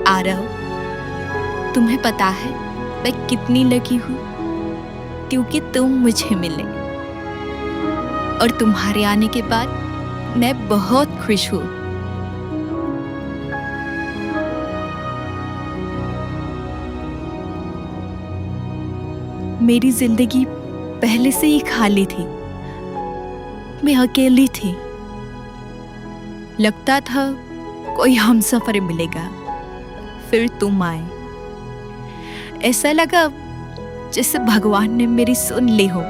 आरव, तुम्हें पता है मैं कितनी लकी हूँ क्योंकि तुम मुझे मिले, और तुम्हारे आने के बाद मैं बहुत खुश हूँ। मेरी जिंदगी पहले से ही खाली थी, मैं अकेली थी। लगता था कोई हमसफर मिलेगा, फिर तुम आए। ऐसा लगा जैसे भगवान ने मेरी सुन ली हो।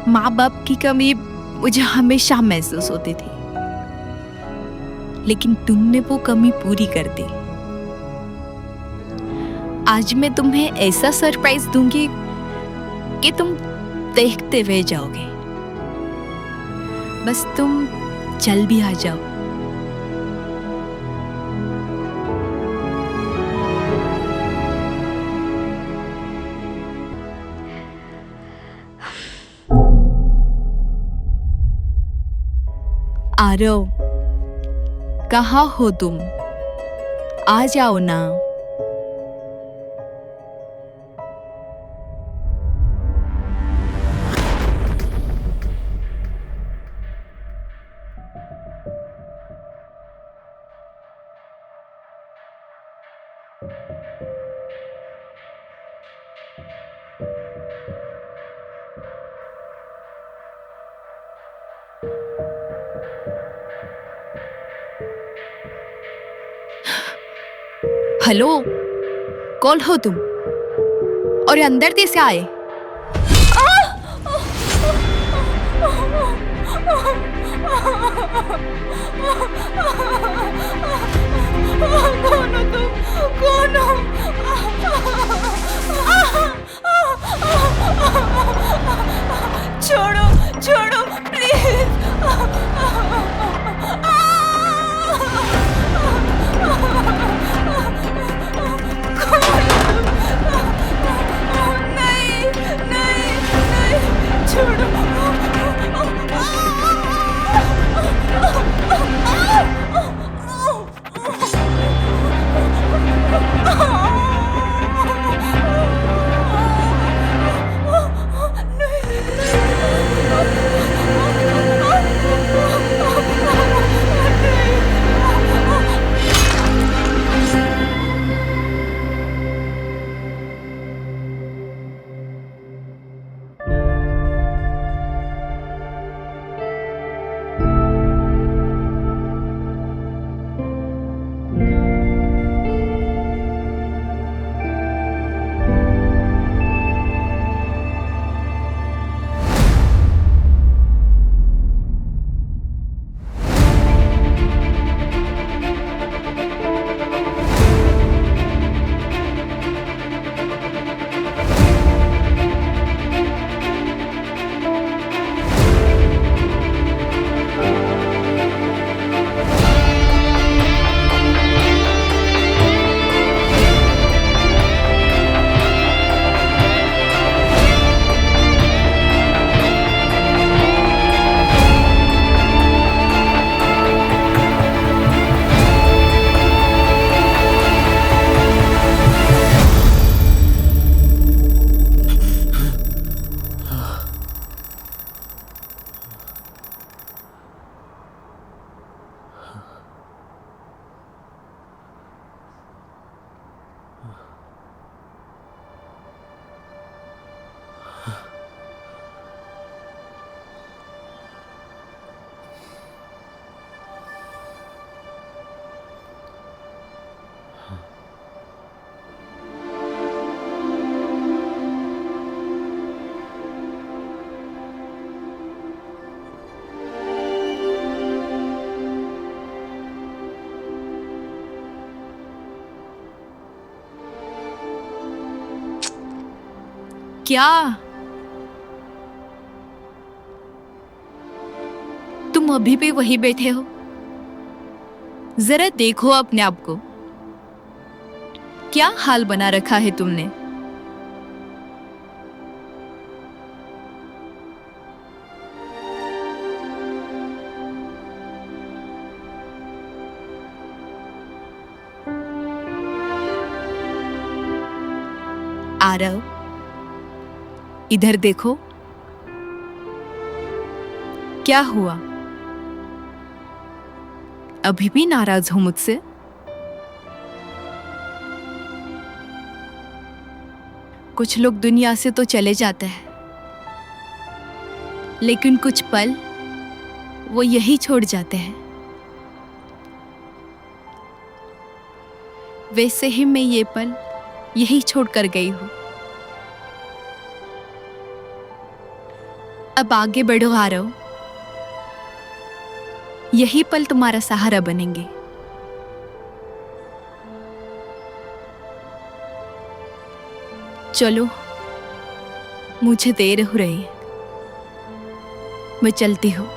माँ बाप की कमी मुझे हमेशा महसूस होती थी, लेकिन तुमने वो कमी पूरी कर दी। आज मैं तुम्हें ऐसा सरप्राइज दूंगी कि तुम देखते रह जाओगे। बस तुम जल्द भी आ जाओ। आरव, कहाँ हो तुम? आ जाओ ना। हेलो, कौन हो तुम? और अंदर कैसे आए? कौन हो तुम? कौन हो? छोड़ो, छोड़ो, प्लीज। नहीं, नहीं, नहीं, छोड़ो। क्या तुम अभी भी वहीं बैठे हो? जरा देखो अपने आप को, क्या हाल बना रखा है तुमने। आरव, इधर देखो, क्या हुआ? अभी भी नाराज हो मुझसे? कुछ लोग दुनिया से तो चले जाते हैं, लेकिन कुछ पल वो यही छोड़ जाते हैं। वैसे ही मैं ये पल यही छोड़ कर गई हूं। अब आगे बढ़ो आरव, यही पल तुम्हारा सहारा बनेंगे। चलो, मुझे देर हो रही है, मैं चलती हूँ।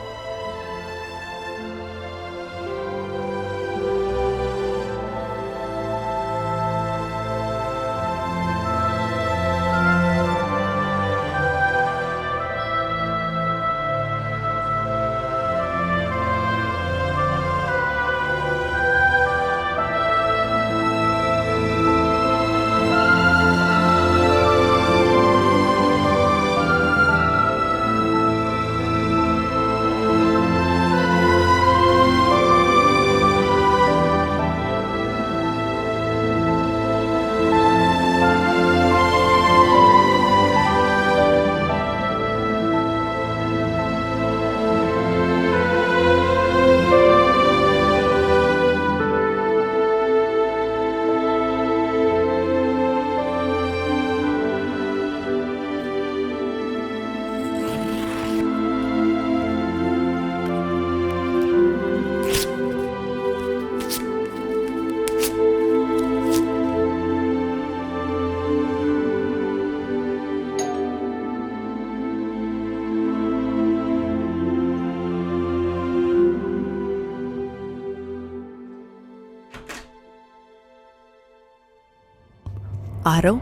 आरव,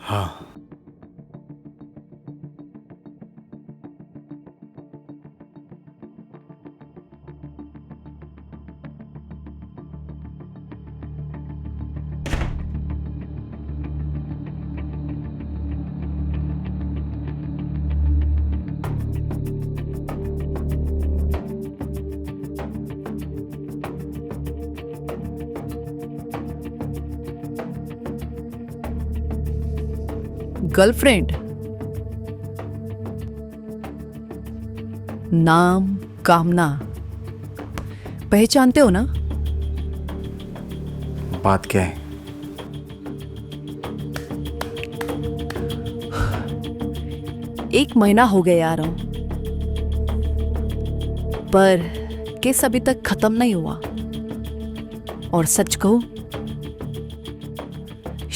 हाँ, गर्लफ्रेंड? नाम कामना, पहचानते हो ना? बात क्या है? एक महीना हो गया आ रहा हूं, पर केस अभी तक खत्म नहीं हुआ। और सच कहूं,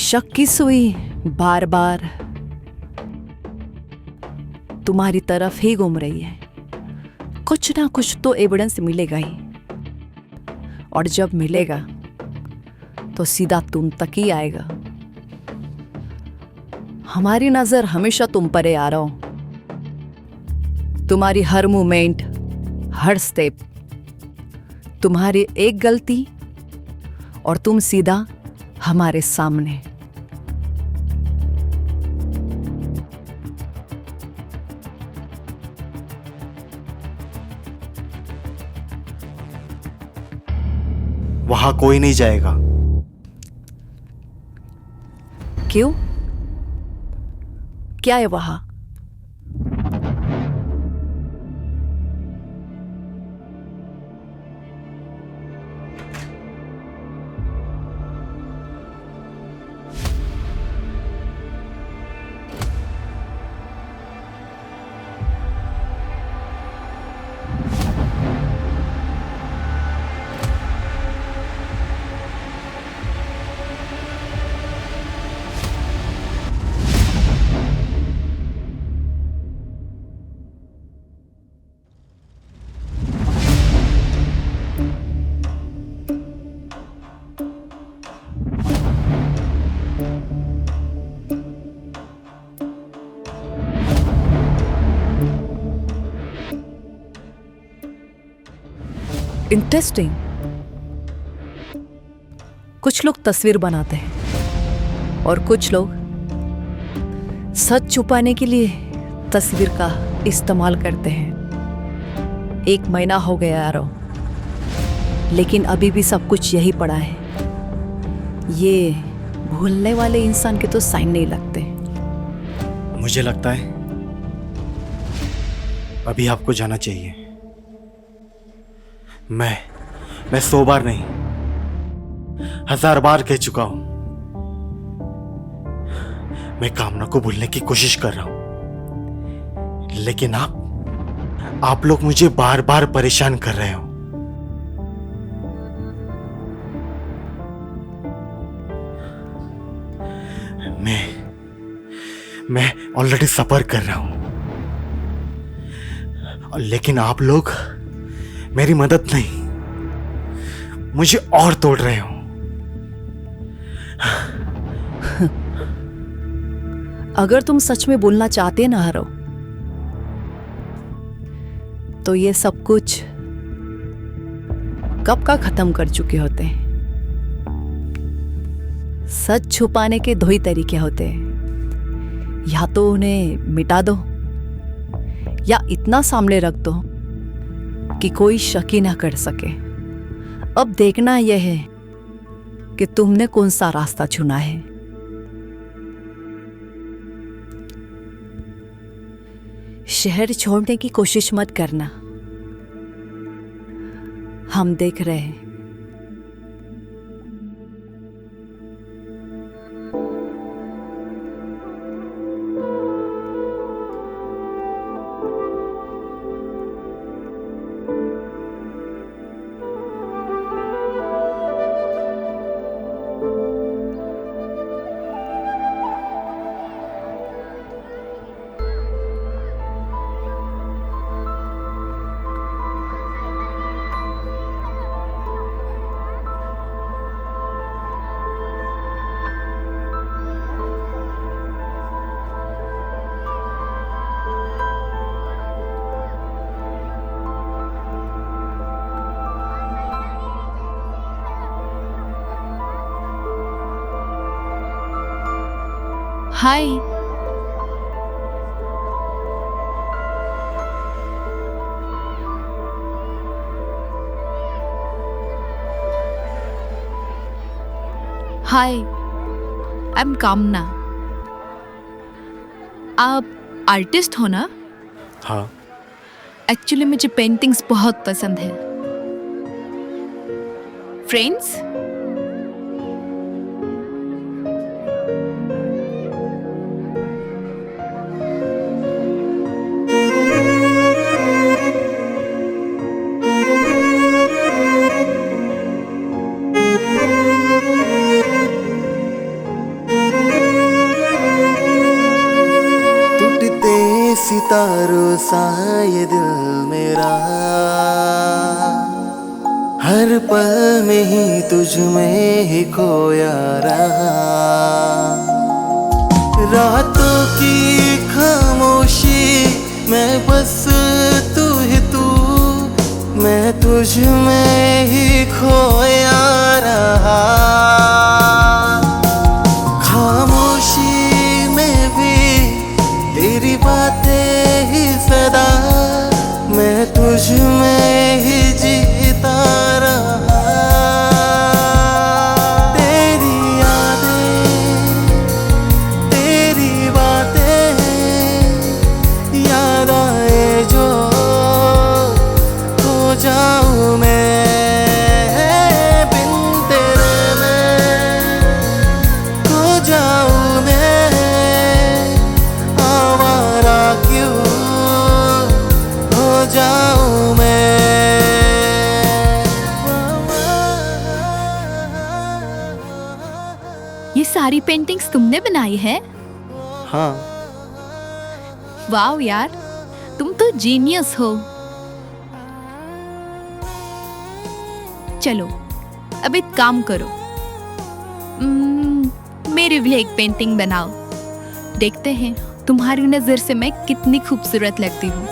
शक की सुई बार बार तुम्हारी तरफ ही घूम रही है। कुछ ना कुछ तो एविडेंस मिलेगा ही, और जब मिलेगा तो सीधा तुम तक ही आएगा। हमारी नजर हमेशा तुम पर है आ रहा हूं। तुम्हारी हर मूवमेंट, हर स्टेप, तुम्हारी एक गलती और तुम सीधा हमारे सामने। वहां कोई नहीं जाएगा। क्यों? क्या है वहां? इंटरेस्टिंग। कुछ लोग तस्वीर बनाते हैं और कुछ लोग सच छुपाने के लिए तस्वीर का इस्तेमाल करते हैं। 1 महीना हो गया यारो, लेकिन अभी भी सब कुछ यही पड़ा है। ये भूलने वाले इंसान के तो साइन नहीं लगते। मुझे लगता है अभी आपको जाना चाहिए। मैं 100 बार नहीं 1000 बार कह चुका हूं, मैं कामना को भूलने की कोशिश कर रहा हूं, लेकिन आप लोग मुझे बार बार परेशान कर रहे हो। मैं ऑलरेडी सफर कर रहा हूं, लेकिन आप लोग मेरी मदद नहीं, मुझे और तोड़ रहे हो। अगर तुम सच में बोलना चाहते ना हरो, तो ये सब कुछ कब का खत्म कर चुके होते हैं। सच छुपाने के 2 ही तरीके होते हैं, या तो उन्हें मिटा दो या इतना सामने रख दो कि कोई शक ही ना कर सके। अब देखना यह है कि तुमने कौन सा रास्ता चुना है। शहर छोड़ने की कोशिश मत करना, हम देख रहे हैं। हाय। हाय, आई एम कामना। आप आर्टिस्ट हो ना? हाँ। एक्चुअली मुझे पेंटिंग्स बहुत पसंद है। फ्रेंड्स? सितारों सा ये दिल मेरा, हर पल में ही तुझ में ही खोया रहा। रातों की खामोशी में बस तू ही तू, मैं तुझ में ही खोया रहा। खामोशी में भी तेरी बातें ही सदा, मैं तुझ में ही जीता रहा। तेरी यादें ये सारी पेंटिंग्स तुमने बनाई है? हाँ। वाह यार, तुम तो जीनियस हो। चलो अब एक काम करो, मेरे लिए एक पेंटिंग बनाओ। देखते हैं तुम्हारी नजर से मैं कितनी खूबसूरत लगती हूँ।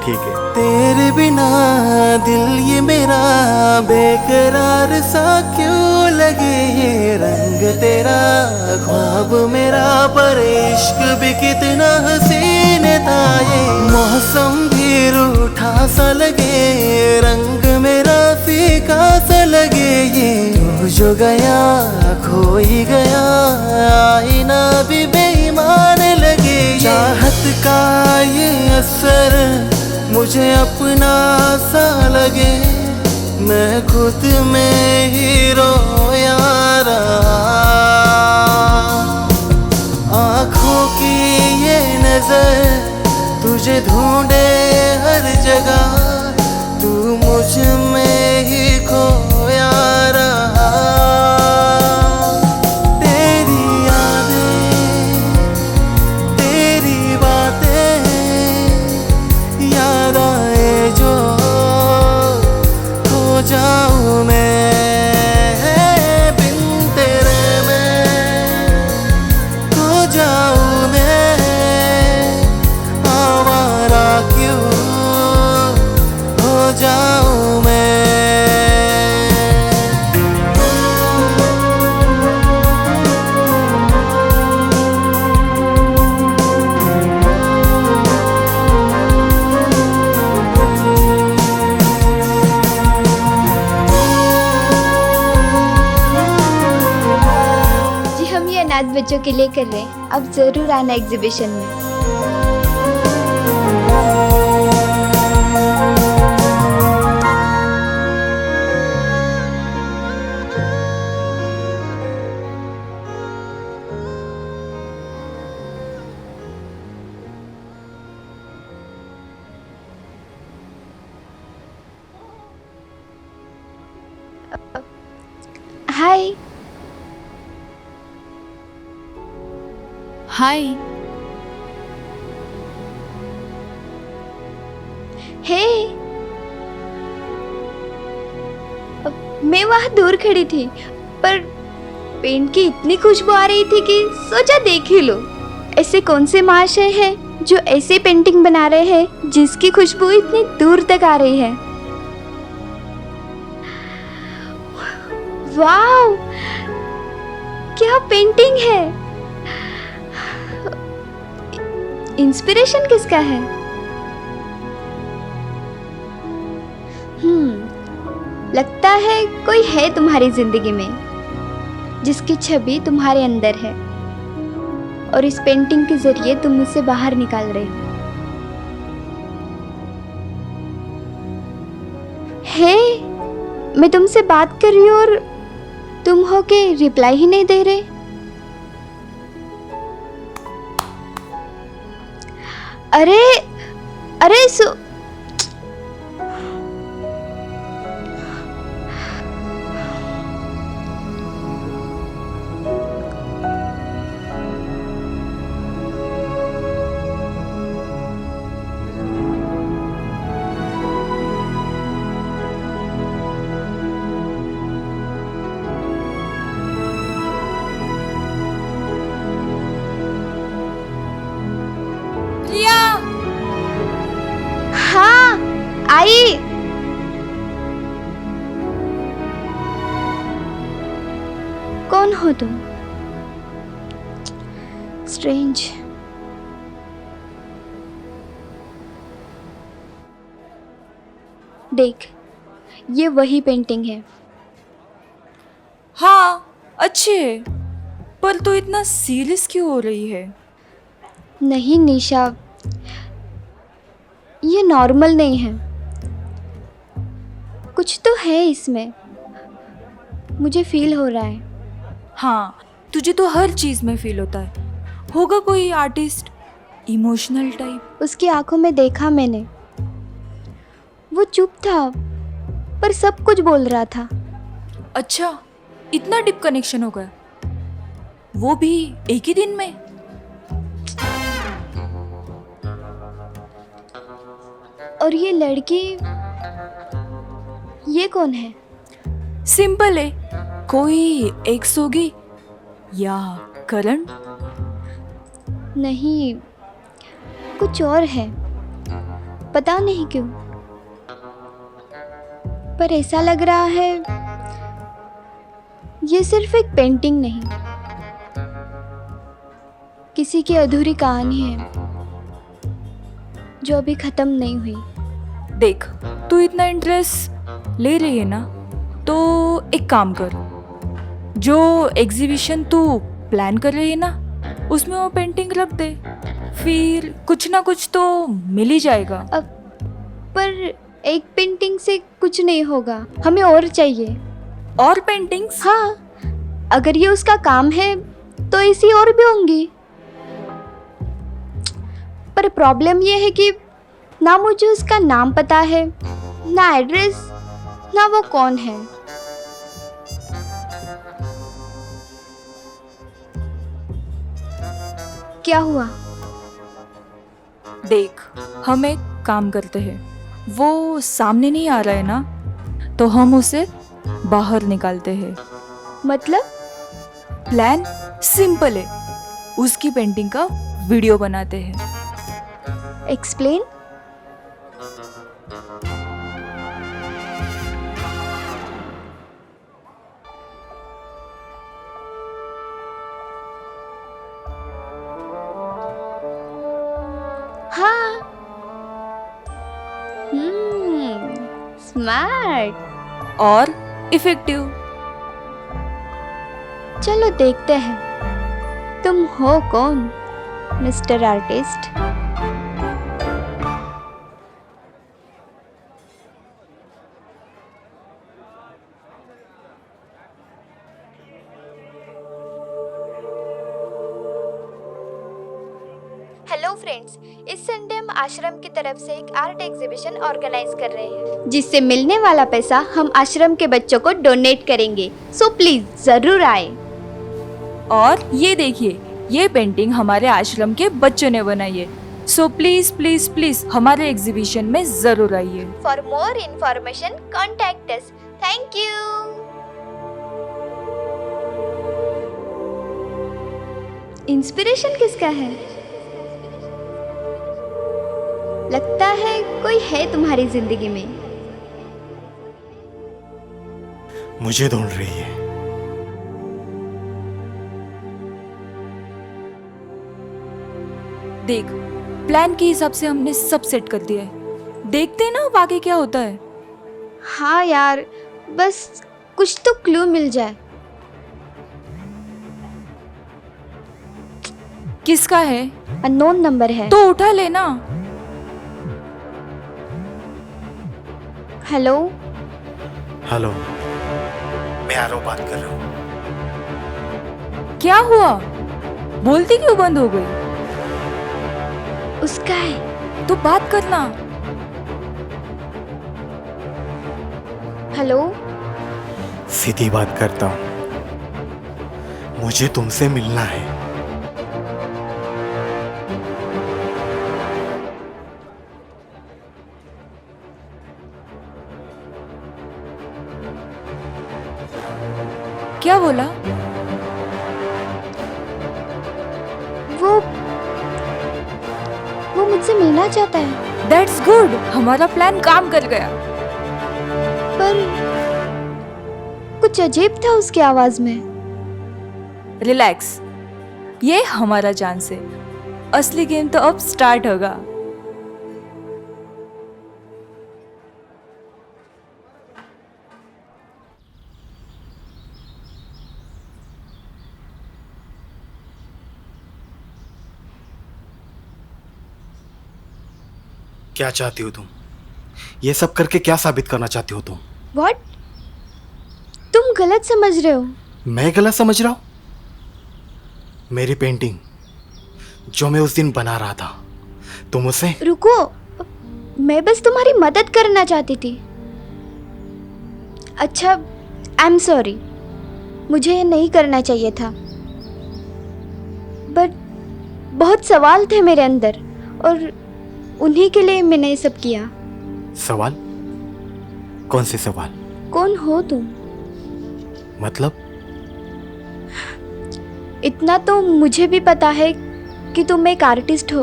ठीक है। तेरे बिना दिल ये मेरा बेकरार सा क्यों लगे, ये रंग तेरा ख्वाब मेरा, पर इश्क भी कितना हसीन था। ये मौसम भी रूठा सा लगे, रंग मेरा फीका सा लगे, ये तू जो गया खो ही गया, आईना भी बेईमान लगे। चाहत का ये असर मुझे अपना सा लगे, मैं खुद में ही रोया रहा। आँखों की ये नजर तुझे ढूंढे हर जगह, तू मुझ में ही खोया रहा। तेरी यादें, तेरी बातें याद आए जो खो जाऊं मैं, बिन तेरे मैं खो जाऊं मैं, आवारा क्यों हो जाऊं मैं। जी हम ये अनाथ बच्चों के लिए कर रहे हैं, अब जरूर आना एग्जीबिशन में। हाय। हाय। हे, मैं वहाँ दूर खड़ी थी, पर पेंट की इतनी खुशबू आ रही थी कि सोचा देख ही लो। ऐसे कौन से महाशय हैं जो ऐसे पेंटिंग बना रहे हैं जिसकी खुशबू इतनी दूर तक आ रही है। वाव, क्या पेंटिंग है। इंस्पिरेशन किसका है? लगता है कोई है तुम्हारी जिंदगी में जिसकी छवि तुम्हारे अंदर है और इस पेंटिंग के जरिए तुम उसे बाहर निकाल रहे हो। हे, मैं तुमसे बात कर रही हूँ और तुम हो के रिप्लाई ही नहीं दे रहे। अरे अरे हाँ, आई। कौन हो तुम? स्ट्रेंज। देख, ये वही पेंटिंग है। हाँ अच्छी है, पर तो इतना सीरियस क्यों हो रही है? नहीं निशा, ये नॉर्मल नहीं है, कुछ तो है इसमें, मुझे फील हो रहा है। हाँ, तुझे तो हर चीज़ में फील होता है। होगा कोई आर्टिस्ट इमोशनल टाइप। उसकी आंखों में देखा मैंने, वो चुप था पर सब कुछ बोल रहा था। अच्छा, इतना डीप कनेक्शन हो गया। वो भी एक ही दिन में। और ये लड़की, ये कौन है? सिंपल है, कोई एक्स होगी या करण। नहीं, कुछ और है, पता नहीं क्यों, पर ऐसा लग रहा है ये सिर्फ एक पेंटिंग नहीं, किसी की अधूरी कहानी है जो अभी खत्म नहीं हुई। देख, तू इतना इंटरेस्ट ले रही है ना, तो एक काम कर, जो एग्जीबिशन तू प्लान कर रही है ना, उसमें वो पेंटिंग रख दे, फिर कुछ ना कुछ तो मिल ही जाएगा। पर एक पेंटिंग से कुछ नहीं होगा, हमें और चाहिए। और पेंटिंग्स? हाँ, अगर ये उसका काम है तो ऐसी और भी होंगी, पर प्रॉब्लम ये है कि ना मुझे उसका नाम पता है, ना एड्रेस, ना वो कौन है। क्या हुआ? देख, हम एक काम करते हैं, वो सामने नहीं आ रहा है ना, तो हम उसे बाहर निकालते हैं। मतलब? प्लान सिंपल है, उसकी पेंटिंग का वीडियो बनाते हैं। एक्सप्लेन। हाँ, स्मार्ट और इफेक्टिव। चलो देखते हैं, तुम हो कौन मिस्टर आर्टिस्ट? हेलो फ्रेंड्स, इस संडे हम आश्रम की तरफ से एक आर्ट एग्जीबिशन ऑर्गेनाइज कर रहे हैं, जिससे मिलने वाला पैसा हम आश्रम के बच्चों को डोनेट करेंगे। सो प्लीज जरूर आए। और ये देखिए, ये पेंटिंग हमारे आश्रम के बच्चों ने बनाई है। सो प्लीज प्लीज प्लीज हमारे एग्जीबिशन में जरूर आइए। For more information contact us. Thank you. Inspiration किसका है? लगता है कोई है तुम्हारी जिंदगी में। मुझे ढूंढ रही है। देख, प्लान के हिसाब से हमने सब सेट कर दिया है, देखते हैं ना अब आगे क्या होता है। हाँ यार, बस कुछ तो क्लू मिल जाए। किसका है? अननोन नंबर है। तो उठा लेना। हेलो। हेलो, मैं आरव बात कर रहा हूँ। क्या हुआ? बोलती क्यों बंद हो गई? उसका है। तो बात करना। हेलो। सीधी बात करता हूँ, मुझे तुमसे मिलना है। क्या बोला? वो मुझसे मिलना चाहता है। दैट्स गुड, हमारा प्लान काम कर गया। पर कुछ अजीब था उसकी आवाज में। रिलैक्स, ये हमारा चांस है, असली गेम तो अब स्टार्ट होगा। क्या चाहती हो तुम? ये सब करके क्या साबित करना चाहती हो तुम? What? तुम गलत समझ रहे हो। मैं गलत समझ रहा हूं? मेरी पेंटिंग जो मैं उस दिन बना रहा था, तुम उसे... रुको, मैं बस तुम्हारी मदद करना चाहती थी। अच्छा, आई एम सॉरी, मुझे ये नहीं करना चाहिए था। बहुत सवाल थे मेरे अंदर और उन्हीं के लिए मैंने ये सब किया। सवाल? कौन से सवाल? कौन हो तुम? मतलब? इतना तो मुझे भी पता है कि तुम एक आर्टिस्ट हो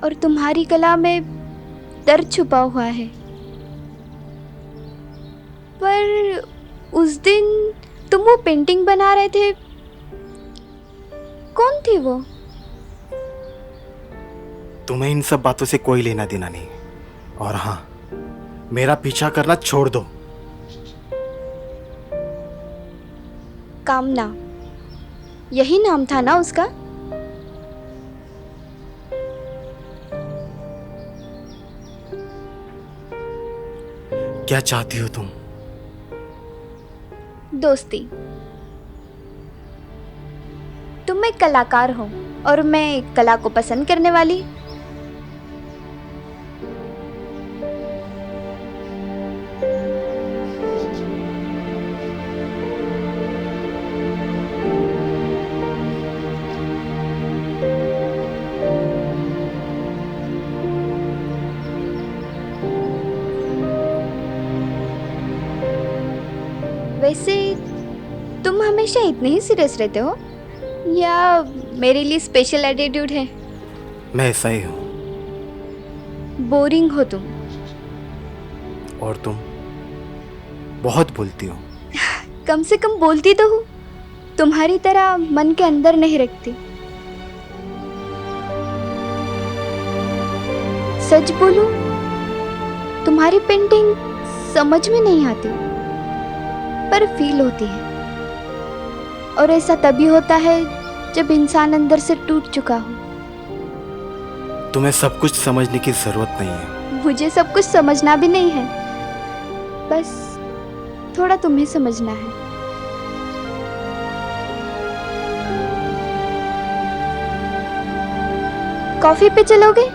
और तुम्हारी कला में दर्द छुपा हुआ है। पर उस दिन तुम वो पेंटिंग बना रहे थे, कौन थी वो? तुम्हें इन सब बातों से कोई लेना देना नहीं। और हाँ, मेरा पीछा करना छोड़ दो। कामना, यही नाम था ना उसका? क्या चाहती हो तुम? दोस्ती। तुम एक कलाकार हो और मैं एक कला को पसंद करने वाली। वैसे तुम हमेशा इतने ही सीरियस रहते हो या मेरे लिए स्पेशल एटीट्यूड है? मैं ऐसा ही हूँ। बोरिंग हो तुम। और तुम बहुत बोलती हो। कम से कम बोलती तो हूँ, तुम्हारी तरह मन के अंदर नहीं रखती। सच बोलूं, तुम्हारी पेंटिंग समझ में नहीं आती पर फील होती है। और ऐसा तभी होता है जब इंसान अंदर से टूट चुका हो। तुम्हें सब कुछ समझने की जरूरत नहीं है। मुझे सब कुछ समझना भी नहीं है, बस थोड़ा तुम्हें समझना है। कॉफी पे चलोगे?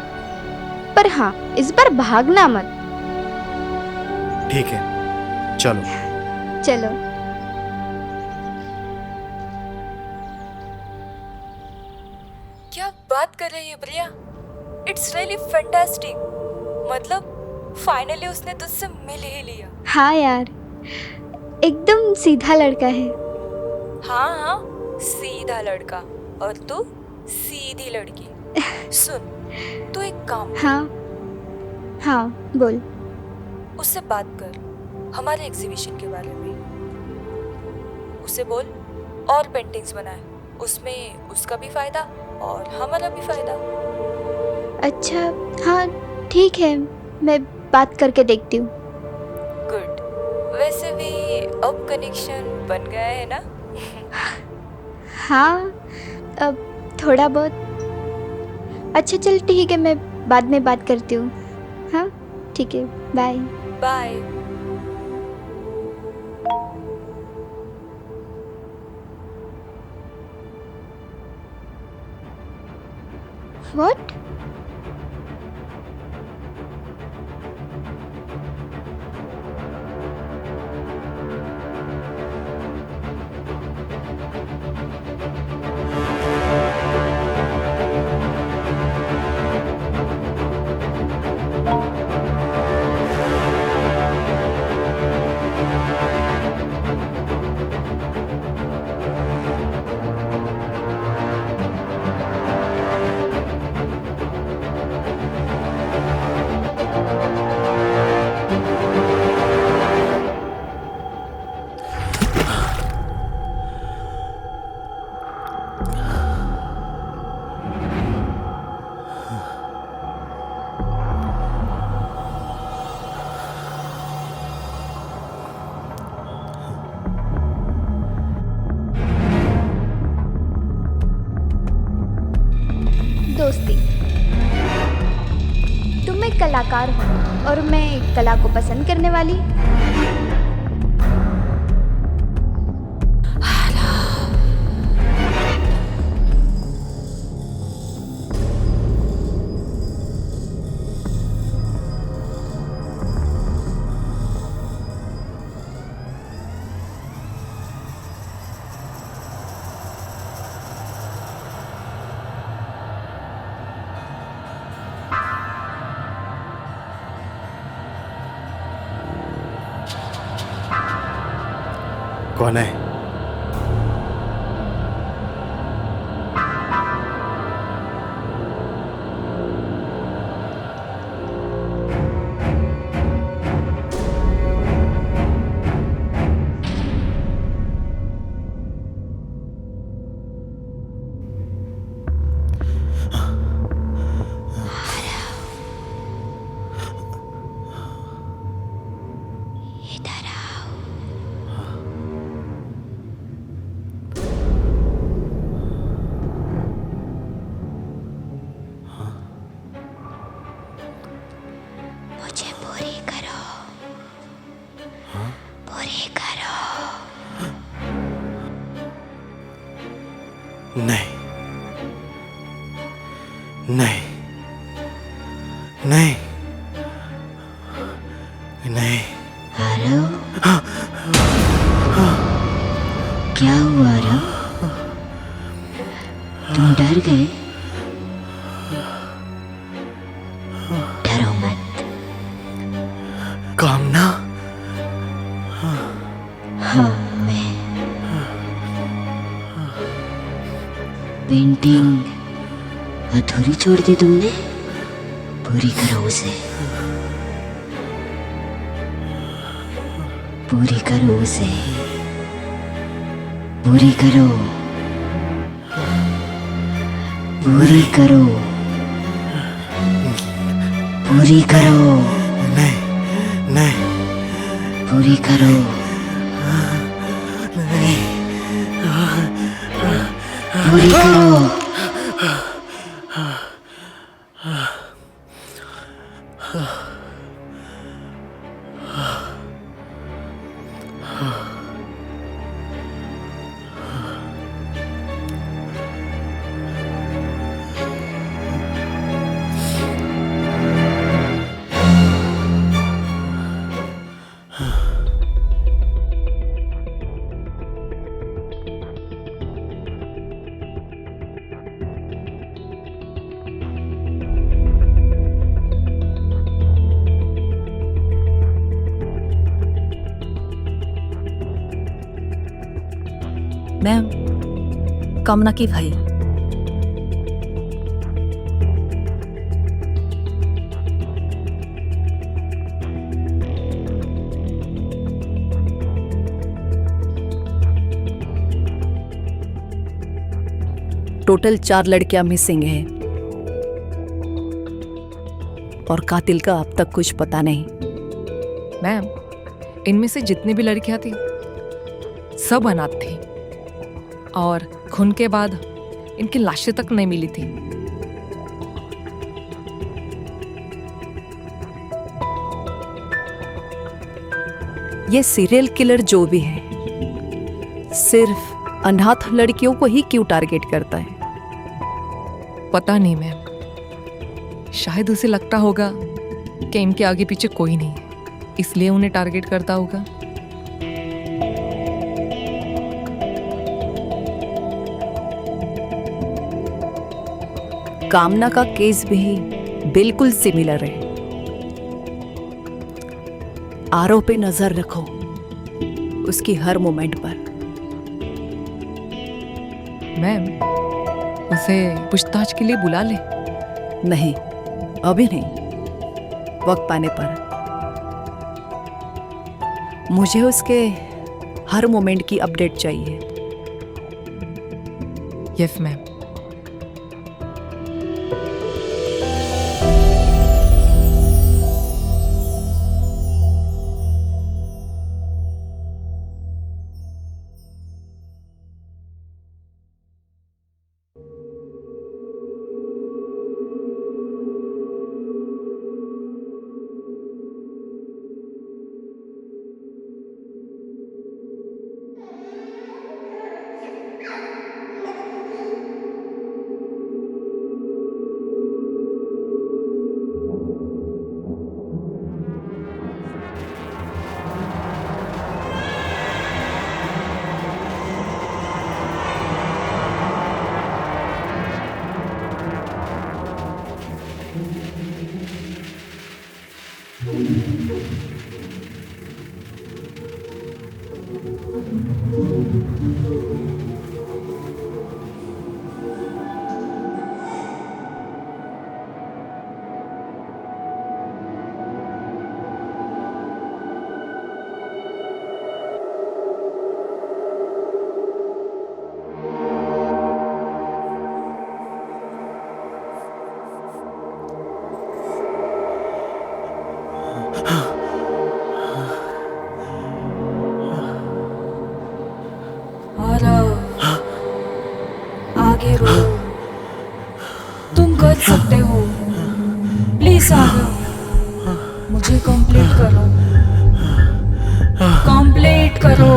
पर हाँ, इस बार भागना मत। ठीक है, चलो। चलो। क्या बात कर रही है प्रिया? It's really fantastic. मतलब फाइनली उसने तुझसे मिल ही लिया। हाँ यार, एकदम सीधा लड़का है। हाँ हाँ, सीधा लड़का और तू सीधी लड़की। सुन, तू एक काम कर, हाँ हाँ, बोल। उससे बात कर हमारे एग्जीबिशन के बारे में। उसे बोल और पेंटिंग्स बनाए, उसमें उसका भी फायदा और हमारा भी फायदा। अच्छा, हाँ ठीक है, मैं बात करके देखती हूँ। गुड। वैसे भी अब कनेक्शन बन गया है ना? हाँ, अब थोड़ा बहुत। अच्छा चल ठीक है, मैं बाद में बात करती हूँ। हाँ ठीक है, बाय। बाय। व्हाट? दोस्ती। तुम एक कलाकार हो और मैं एक कला को पसंद करने वाली। कौन है? मुझे पूरी करो, पूरी करो। नहीं, नहीं, नहीं, नहीं। आरव, क्या हुआ आरव? तुम डर गए? डरो मत। कामना, हाँ, मैं पेंटिंग अधूरी छोड़ दी तुमने, पूरी करो उसे, पूरी करो उसे, पूरी करो, पूरी करो, पूरी करो, नहीं, नहीं, पूरी करो, पूरी करो। मैम, कामना की भाई। टोटल 4 लड़कियां मिसिंग हैं और कातिल का अब तक कुछ पता नहीं। मैम, इनमें से जितनी भी लड़कियां थी सब अनाथ थी और खून के बाद इनकी लाशें तक नहीं मिली थी। ये सीरियल किलर जो भी है सिर्फ अनाथ लड़कियों को ही क्यों टारगेट करता है? पता नहीं मैम, शायद उसे लगता होगा कि इनके आगे पीछे कोई नहीं है, इसलिए उन्हें टारगेट करता होगा। कामना का केस भी बिल्कुल सिमिलर है। आरव पे नजर रखो, उसकी हर मोमेंट पर। मैम, उसे पूछताछ के लिए बुला ले। नहीं, अभी नहीं, वक्त पाने पर। मुझे उसके हर मोमेंट की अपडेट चाहिए। Yes ma'am. और आगे रो, तुम कर सकते हो, प्लीज आगे मुझे कंप्लीट करो, कंप्लीट करो,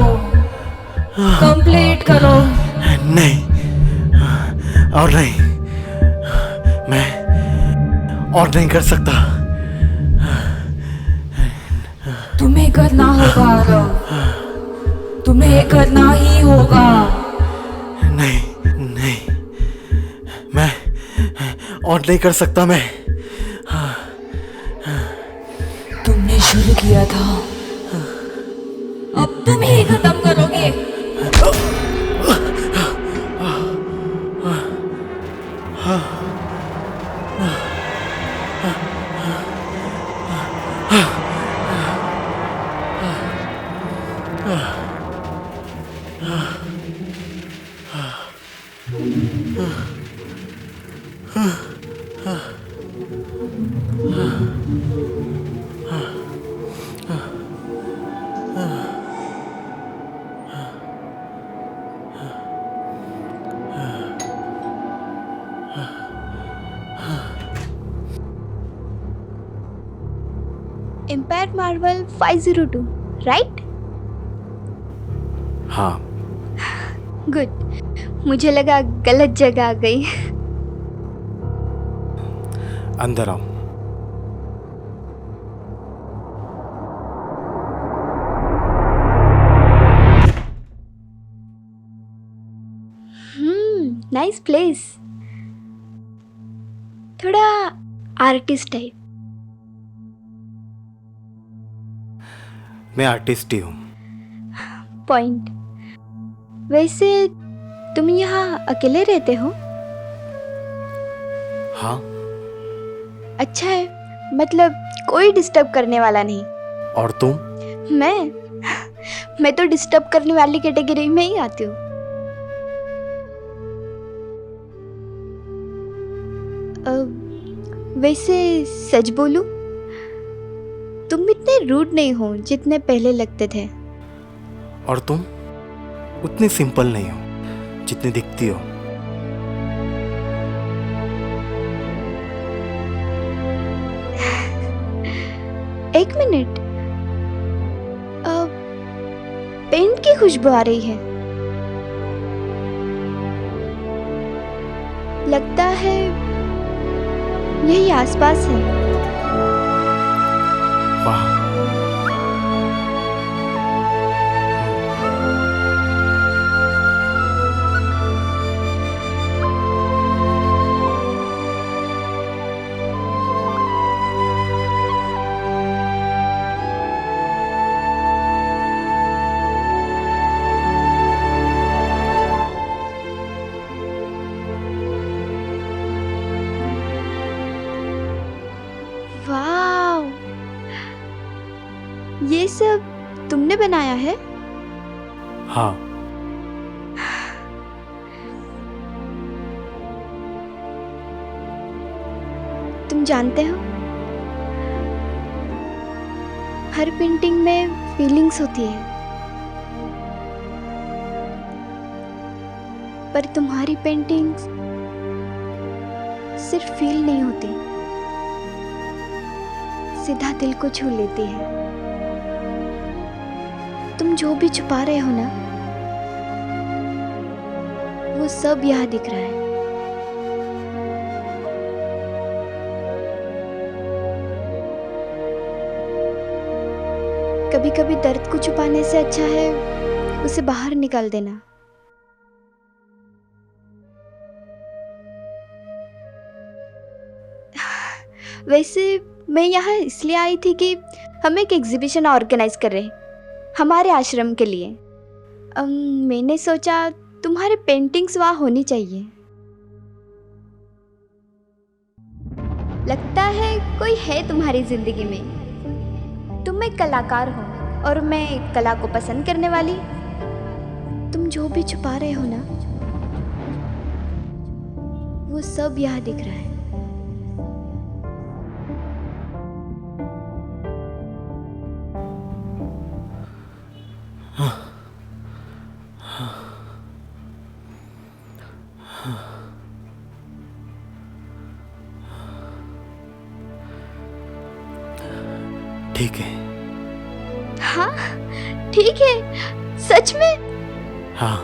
कंप्लीट करो। नहीं, और नहीं, मैं और नहीं कर सकता। तुम्हें करना होगा आरव, तुम्हें करना ही होगा। नहीं नहीं, मैं और नहीं कर सकता। मैं तुमने शुरू किया था, अब तुम ही खत्म करोगे। Empire marvel 502, right? हाँ। गुड, मुझे लगा गलत जगह आ गई। अंदर आओ। नाइस प्लेस, थोड़ा आर्टिस्ट टाइप। मैं आर्टिस्ट ही हूँ। पॉइंट। वैसे तुम यहाँ अकेले रहते हो? हाँ। अच्छा है, मतलब कोई डिस्टर्ब करने वाला नहीं। और तुम? मैं तो डिस्टर्ब करने वाली कैटेगरी में ही आती हूँ। वैसे सच बोलूं, तुम इतने रूड नहीं हो जितने पहले लगते थे। और तुम उतनी सिंपल नहीं हो जितनी दिखती हो। एक मिनट, पेंट की खुशबू आ रही है। लगता है यही आसपास है। वाह, वाव, ये सब तुमने बनाया है? हाँ। तुम जानते हो, हर पेंटिंग में फीलिंग्स होती है, पर तुम्हारी पेंटिंग्स सिर्फ फील नहीं होती, सीधा दिल को छू लेती है। तुम जो भी छुपा रहे हो ना, वो सब यहाँ दिख रहा है। कभी कभी दर्द को छुपाने से अच्छा है उसे बाहर निकाल देना। वैसे मैं यहाँ इसलिए आई थी कि हम एक एग्जीबिशन ऑर्गेनाइज कर रहे हैं हमारे आश्रम के लिए। मैंने सोचा तुम्हारी पेंटिंग्स वहाँ होनी चाहिए। लगता है कोई है तुम्हारी जिंदगी में। तुम एक कलाकार हो और मैं कला को पसंद करने वाली। तुम जो भी छुपा रहे हो ना, वो सब यहाँ दिख रहा है। ठीक है। हाँ ठीक है, सच में? हाँ।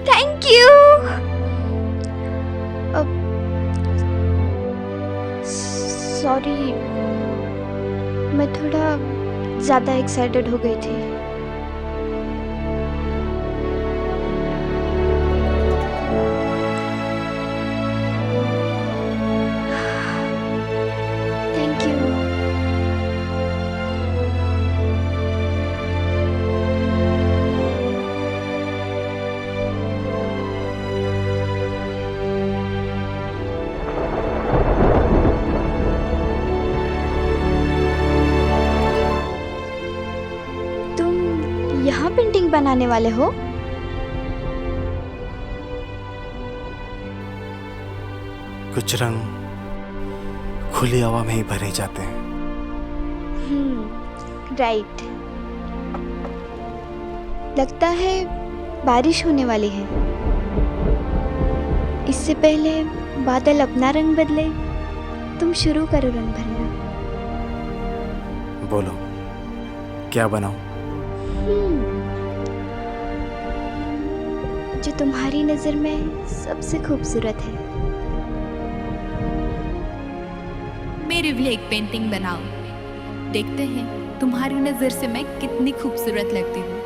Thank you. सॉरी, मैं थोड़ा ज़्यादा एक्साइटेड हो गई थी। Thank you. यहाँ पेंटिंग बनाने वाले हो? कुछ रंग खुली हवा में ही भरे जाते हैं। राइट। लगता है बारिश होने वाली है। इससे पहले बादल अपना रंग बदले, तुम शुरू करो रंग भरना। बोलो, क्या बनाऊं? जो तुम्हारी नजर में सबसे खूबसूरत है। मेरी भी एक पेंटिंग बनाओ, देखते हैं तुम्हारी नजर से मैं कितनी खूबसूरत लगती हूँ।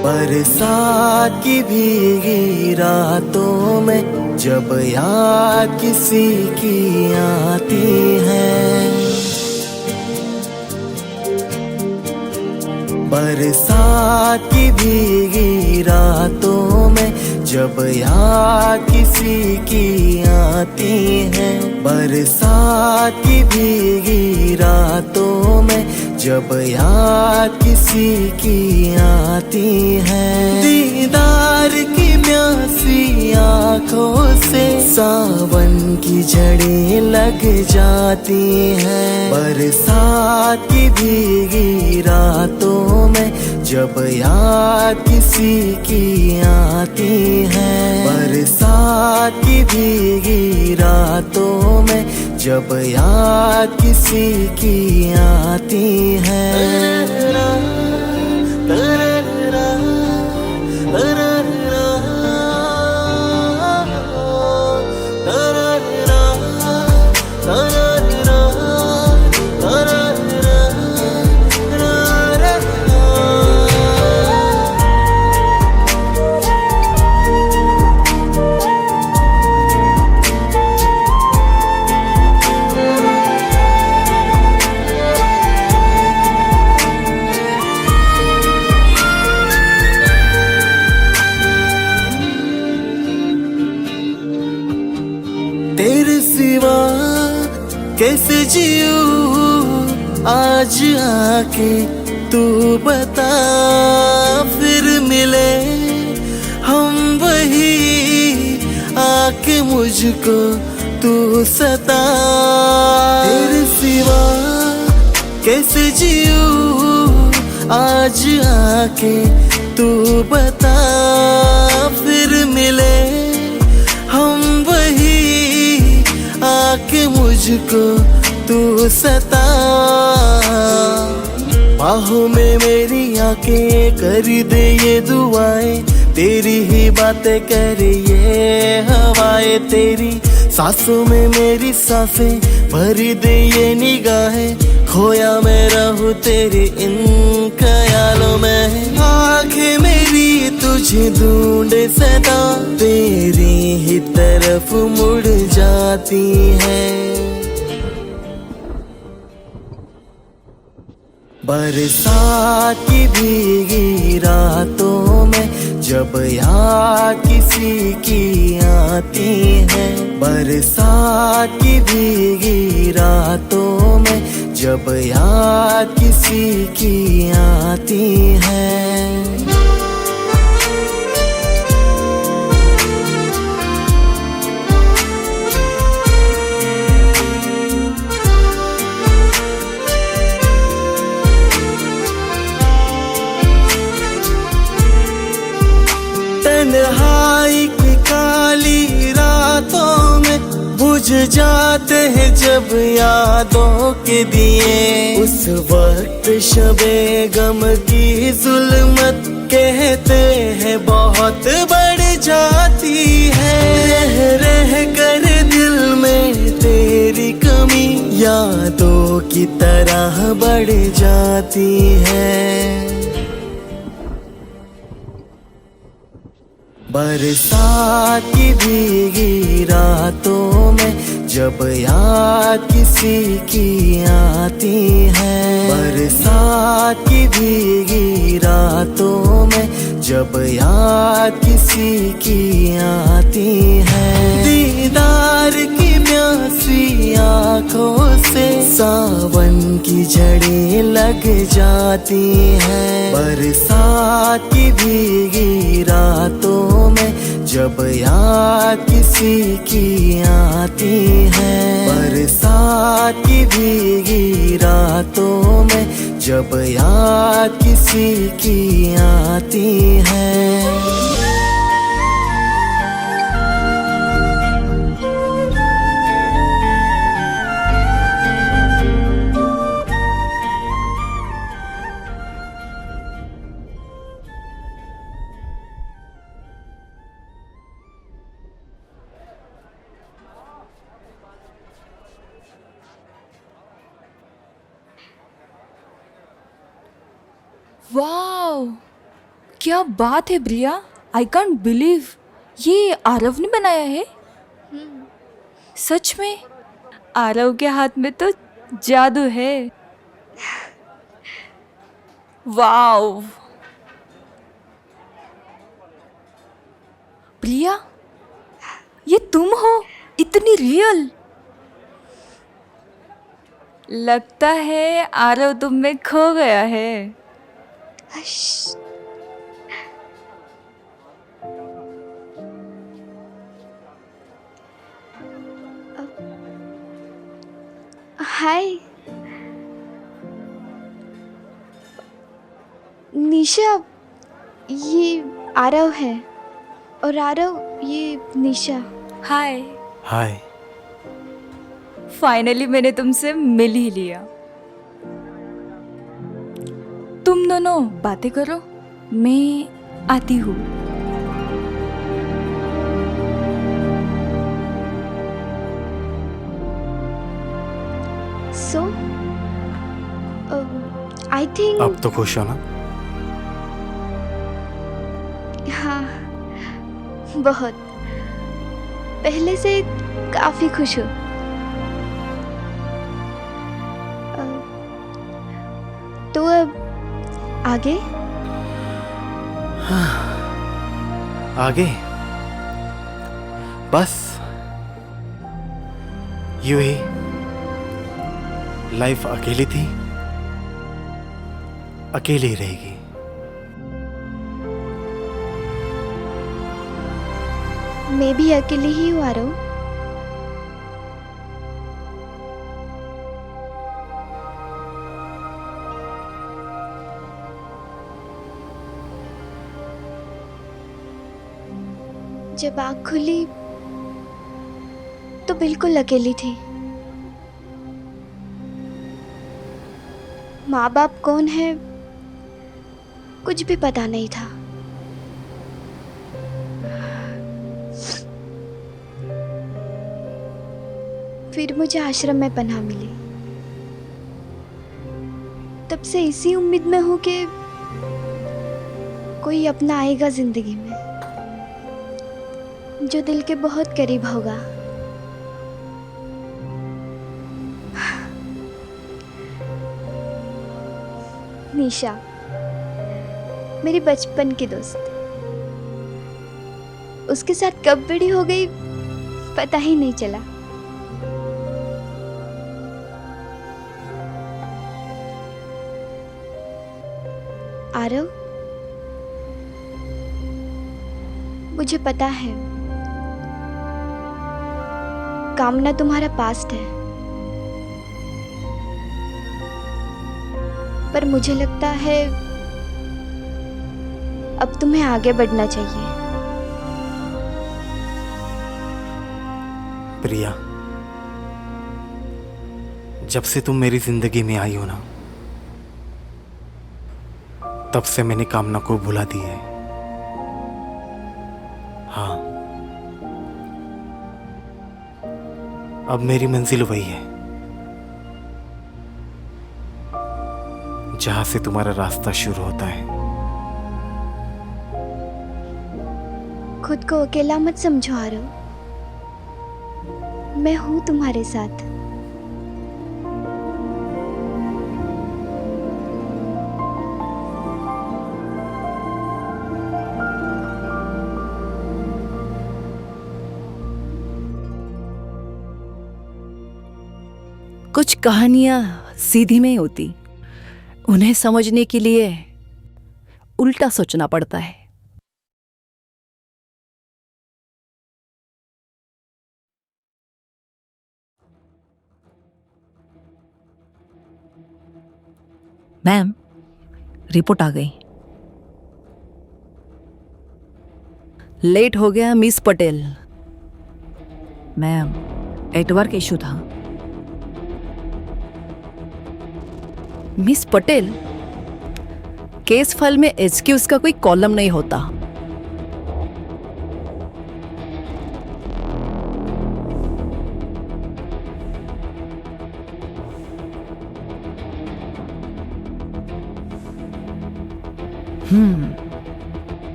बरसात की भीगी रातों में जब याद किसी की आती है, बरसात की भीगी रातों में जब याद किसी की आती है, बरसात की भीगी रातों में जब याद किसी की आती है, दीदार की प्यासी आंखों से सावन की जड़ें लग जाती हैं, बरसात की भीगी रातों में जब याद किसी की आती है, बरसात की भीगी रातों में जब याद किसी की आती है। तेरे सिवा कैसे जीऊं आज आके तू बता, फिर मिले हम वही आके मुझको तू सता। तेरे सिवा कैसे जीऊं आज आके तू बता, फिर मिले हम वही आके मुझ मुझको तू सता, बाहों में मेरी आंखें कर दे ये दुआएं, तेरी ही बातें करे ये हवाएं, तेरी सांसों में मेरी सांसें भर दे ये निगाहें, खोया मैं रहूं तेरे इन ख्यालों में। आंखें मेरी तुझे ढूंढे सदा, तेरी ही तरफ मुड़ जाती है। बरसात की भीगी रातों में जब याद किसी की आती है, बरसात की भीगी रातों में जब याद किसी की आती है। तन्हाई की काली रातों में बुझ जाते हैं जब यादों के दिए, उस वक्त शबे गम की जुल्मत कहते हैं बहुत बढ़ जाती है। रह कर दिल में तेरी कमी यादों की तरह बढ़ जाती है। बरसात की भीगी रातों में जब याद किसी की आती है, बरसात की भीगी रातों में जब याद किसी की आती है। दीदार की प्यासी आंखों से सावन की जड़ें लग जाती हैं, बरसात की भीगी रातों में जब याद किसी की आती है, बरसात की भीगी रातों में जब याद किसी की आती है। वाओ, क्या बात है प्रिया, आई कांट बिलीव ये आरव ने बनाया है। सच में आरव के हाथ में तो जादू है। वाओ प्रिया, ये तुम हो, इतनी रियल। लगता है आरव तुम में खो गया है। हाय निशा, ये आरव है और आरव ये निशा। हाय। हाय। फाइनली मैंने तुमसे मिल ही लिया। तुम दोनों बातें करो, मैं आती हूँ। सो आई थिंक अब तो खुश हो ना? हाँ, बहुत, पहले से काफी खुश हूँ। तो अब आगे? आगे बस यूं ही, लाइफ अकेली थी, अकेली रहेगी। मैं भी अकेली ही हूँ आरव। जब आँख खुली तो बिल्कुल अकेली थी। माँ बाप कौन है कुछ भी पता नहीं था। फिर मुझे आश्रम में पनाह मिली। तब से इसी उम्मीद में हूं कि कोई अपना आएगा जिंदगी में जो दिल के बहुत करीब होगा। निशा, मेरी बचपन की दोस्त, उसके साथ कब बड़ी हो गई पता ही नहीं चला। आरव, मुझे पता है कामना तुम्हारा पास्ट है, पर मुझे लगता है अब तुम्हें आगे बढ़ना चाहिए। प्रिया, जब से तुम मेरी जिंदगी में आई हो ना, तब से मैंने कामना को भुला दी है। हाँ, अब मेरी मंजिल वही है जहां से तुम्हारा रास्ता शुरू होता है। खुद को अकेला मत समझो आरव, मैं हूं तुम्हारे साथ। कुछ कहानियां सीधी में होती, उन्हें समझने के लिए उल्टा सोचना पड़ता है। मैम, रिपोर्ट आ गई। लेट हो गया miss Patel. Ma'am, network issue था। मिस पटेल, केस फाइल में एक्सक्यूज का कोई कॉलम नहीं होता।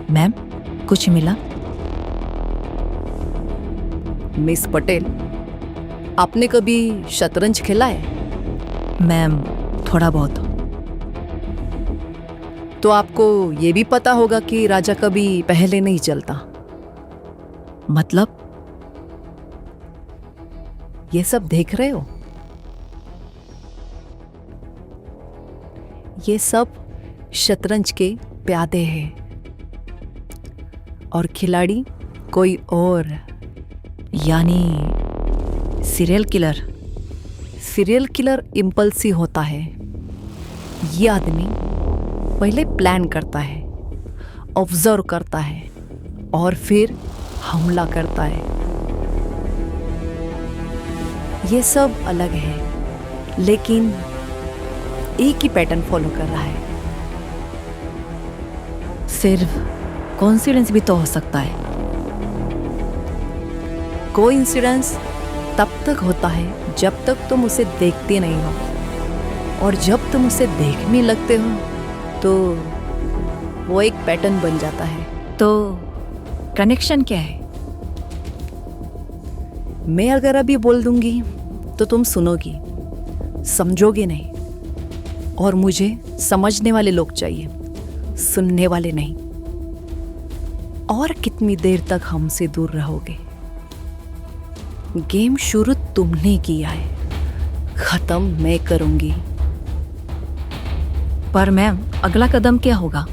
मैम, कुछ मिला? मिस पटेल, आपने कभी शतरंज खेला है? मैम, थोड़ा बहुत। तो आपको ये भी पता होगा कि राजा कभी पहले नहीं चलता। मतलब? ये सब देख रहे हो? ये सब शतरंज के प्यादे हैं और खिलाड़ी कोई और, यानी serial killer. Serial killer impulsive होता है। ये आदमी पहले प्लान करता है, ऑब्जर्व करता है और फिर हमला करता है। ये सब अलग है, लेकिन एक ही पैटर्न फॉलो कर रहा है। सिर्फ कोइंसिडेंस भी तो हो सकता है। कोइंसिडेंस तब तक होता है जब तक तुम उसे देखते नहीं हो, और जब तुम उसे देखने लगते हो तो वो एक पैटर्न बन जाता है। तो कनेक्शन क्या है? मैं अगर अभी बोल दूंगी तो तुम सुनोगी, समझोगे नहीं। और मुझे समझने वाले लोग चाहिए, सुनने वाले नहीं। और कितनी देर तक हमसे दूर रहोगे? गेम शुरू तुमने किया है, खत्म मैं करूंगी। पर मैम, अगला कदम क्या होगा?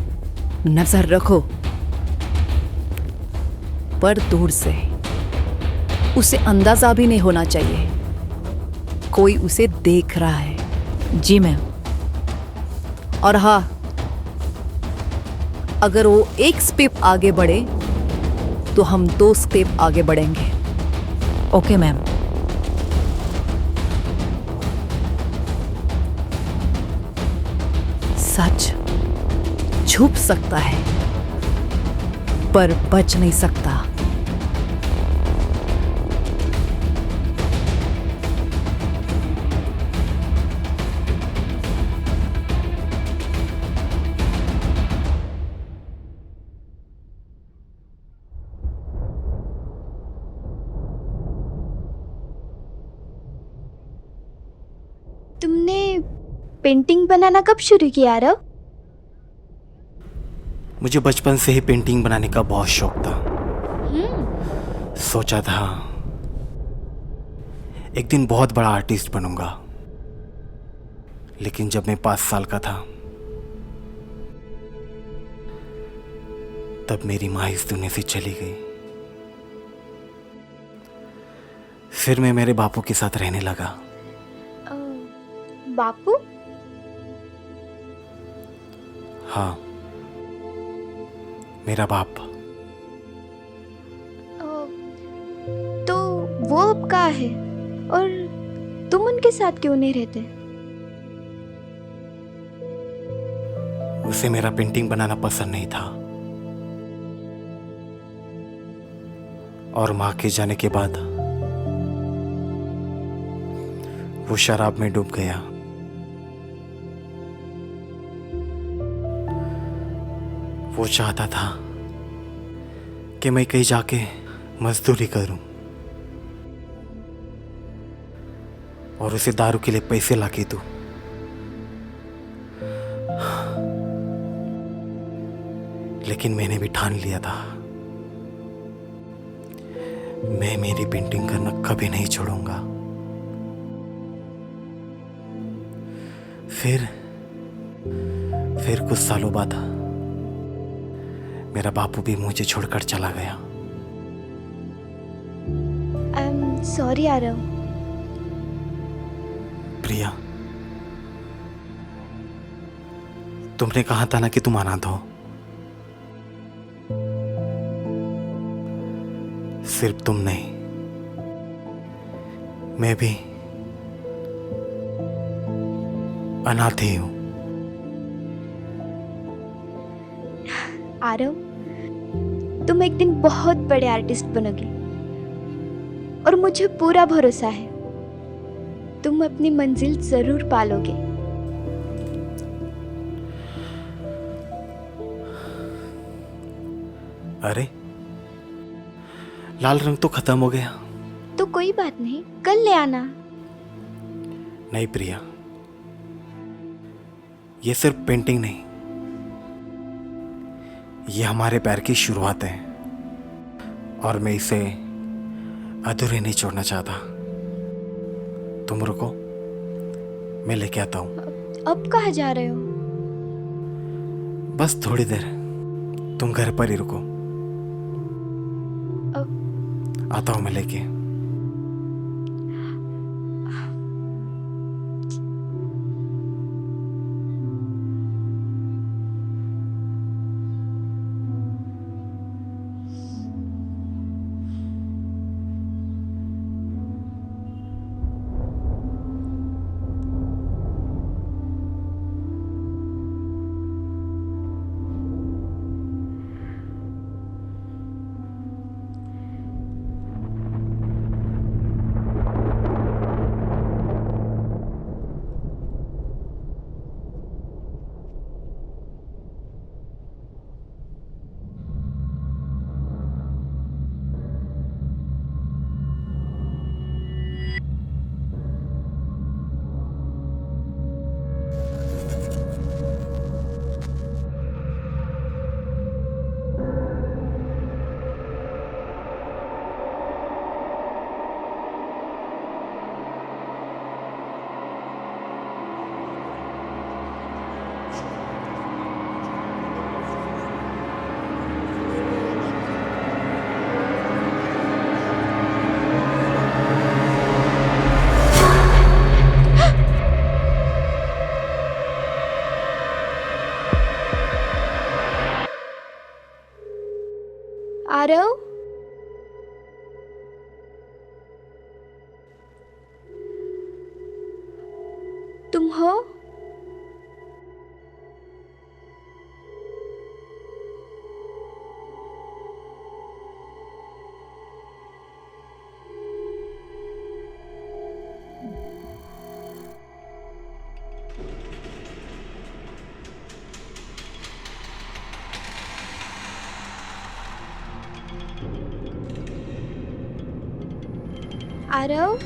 नजर रखो, पर दूर से। उसे अंदाजा भी नहीं होना चाहिए कोई उसे देख रहा है। जी मैम। और हाँ, अगर वो एक स्टेप आगे बढ़े तो हम 2 स्टेप आगे बढ़ेंगे। Okay ma'am. सच छुप सकता है पर बच नहीं सकता। तुमने पेंटिंग बनाना कब शुरू किया आरव? मुझे बचपन से ही पेंटिंग बनाने का बहुत शौक था। सोचा था एक दिन बहुत बड़ा आर्टिस्ट बनूंगा, लेकिन जब मैं 5 साल का था तब मेरी माँ इस दुनिया से चली गई। फिर मैं मेरे बापू के साथ रहने लगा। बापू? हाँ, मेरा बाप। तो वो अब कहाँ है और तुम उनके साथ क्यों नहीं रहते? उसे मेरा पेंटिंग बनाना पसंद नहीं था और माँ के जाने के बाद वो शराब में डूब गया। वो चाहता था कि मैं कहीं जाके मजदूरी करूं और उसे दारू के लिए पैसे लाके दूं। लेकिन मैंने भी ठान लिया था मैं मेरी पेंटिंग करना कभी नहीं छोड़ूंगा। फिर कुछ सालों बाद मेरा बापू भी मुझे छोड़कर चला गया। I am sorry Aarav. Priya, तुमने कहा था ना कि तुम अनाथ हो। सिर्फ तुम नहीं, मैं भी अनाथ ही हूं। आरव, तुम एक दिन बहुत बड़े आर्टिस्ट बनोगे और मुझे पूरा भरोसा है तुम अपनी मंजिल जरूर पालोगे। अरे, लाल रंग तो खत्म हो गया। तो कोई बात नहीं, कल ले आना। नहीं प्रिया, ये सिर्फ पेंटिंग नहीं, ये हमारे प्यार की शुरुआत है और मैं इसे अधूरे नहीं छोड़ना चाहता। तुम रुको, मैं लेके आता हूं। अब कहाँ जा रहे हो? बस थोड़ी देर, तुम घर पर ही रुको। आता हूं मैं लेके। आरव, तुम हो? आरव,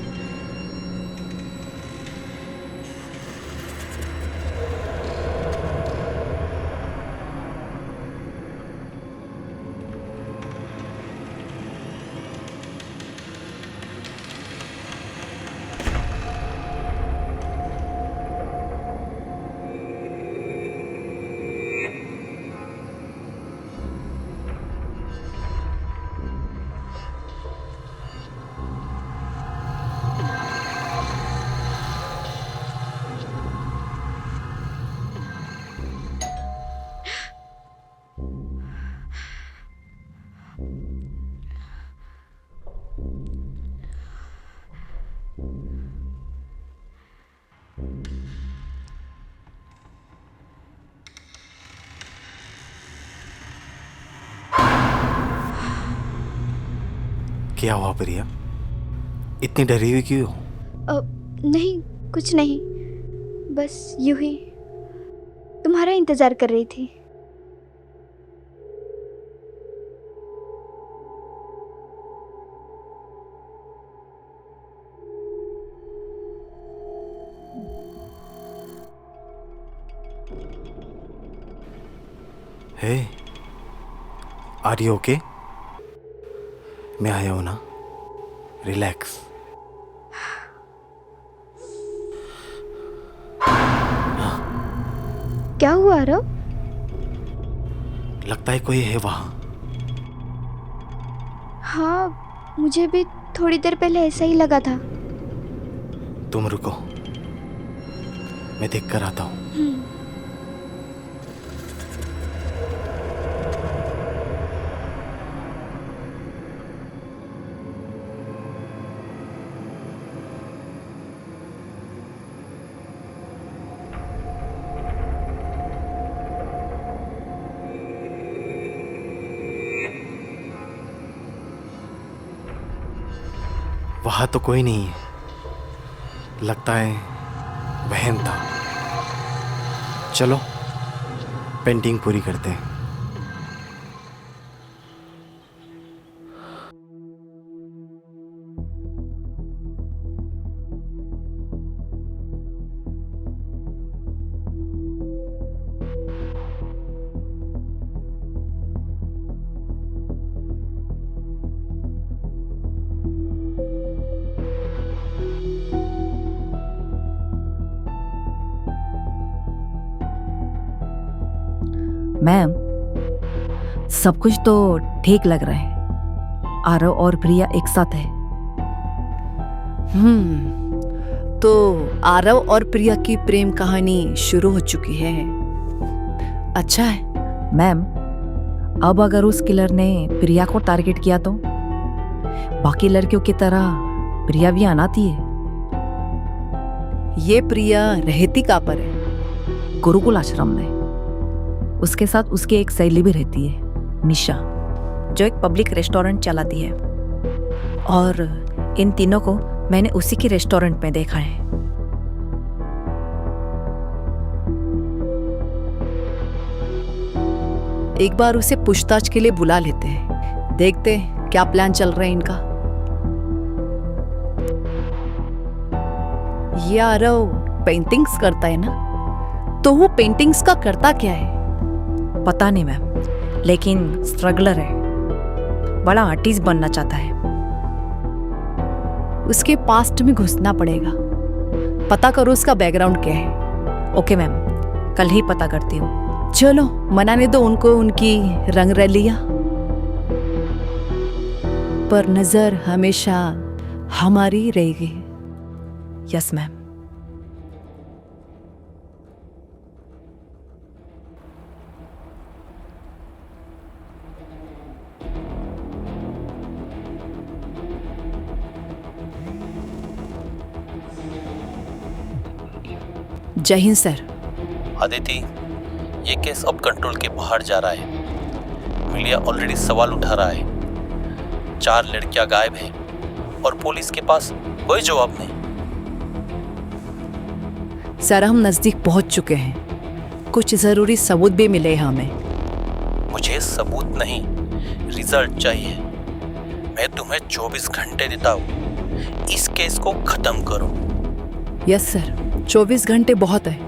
क्या हुआ प्रिया? इतनी डरी हुई क्यों हो? नहीं, कुछ नहीं, बस यूं ही तुम्हारा इंतजार कर रही थी। हे, आर यू ओके? मैं आया हूं ना, रिलैक्स। क्या हुआ आरव? लगता है कोई है वहां। हाँ, मुझे भी थोड़ी देर पहले ऐसा ही लगा था। तुम रुको, मैं देख कर आता हूं। वहां तो कोई नहीं है, लगता है वहम था। चलो पेंटिंग पूरी करते हैं। मैम, सब कुछ तो ठीक लग रहा है। आरव और प्रिया एक साथ है। तो आरव और प्रिया की प्रेम कहानी शुरू हो चुकी है। अच्छा है। मैम, अब अगर उस किलर ने प्रिया को टारगेट किया तो बाकी लड़कियों की तरह प्रिया भी अनाथी है। ये प्रिया रहती कहाँ पर है? गुरुकुल आश्रम में। उसके साथ उसकी एक सहेली भी रहती है, निशा, जो एक पब्लिक रेस्टोरेंट चलाती है। और इन तीनों को मैंने उसी के रेस्टोरेंट में देखा है। एक बार उसे पूछताछ के लिए बुला लेते हैं, देखते हैं क्या प्लान चल रहा है इनका। ये आरव पेंटिंग्स करता है ना, तो वो पेंटिंग्स का करता क्या है पता नहीं मैम, लेकिन स्ट्रगलर है, बड़ा आर्टिस्ट बनना चाहता है। उसके पास्ट में घुसना पड़ेगा, पता करो उसका बैकग्राउंड क्या है। ओके मैम, कल ही पता करती हूँ। चलो मनाने दो उनको उनकी रंगरलियां, पर नजर हमेशा हमारी रहेगी। Yes ma'am. जय हिंद सर। आदिति, ये केस अब कंट्रोल के बाहर जा रहा है। मीडिया ऑलरेडी सवाल उठा रहा है। 4 लड़कियां गायब हैं और पुलिस के पास कोई जवाब नहीं। सर, हम नजदीक पहुंच चुके हैं, कुछ जरूरी सबूत भी मिले हमें। मुझे सबूत नहीं, रिजल्ट चाहिए। मैं तुम्हें 24 घंटे देता हूँ। इस केस को खत्म करो। यस सर, 24 घंटे बहुत है।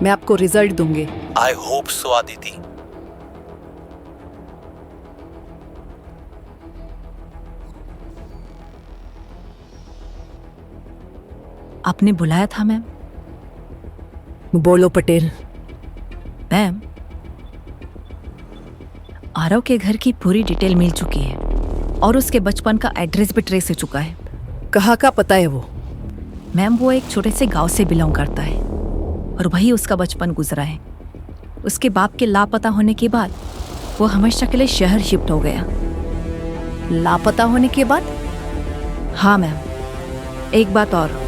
मैं आपको रिजल्ट दूंगी। I hope so Aditi. आपने बुलाया था मैम? बोलो पटेल। मैम, आरव के घर की पूरी डिटेल मिल चुकी है और उसके बचपन का एड्रेस भी ट्रेस हो चुका है। कहाँ का पता है वो? मैम, वो एक छोटे से गांव से बिलोंग करता है और वही उसका बचपन गुजरा है। उसके बाप के लापता होने के बाद वो हमेशा के लिए शहर शिफ्ट हो गया। लापता होने के बाद? हाँ मैम, एक बात और,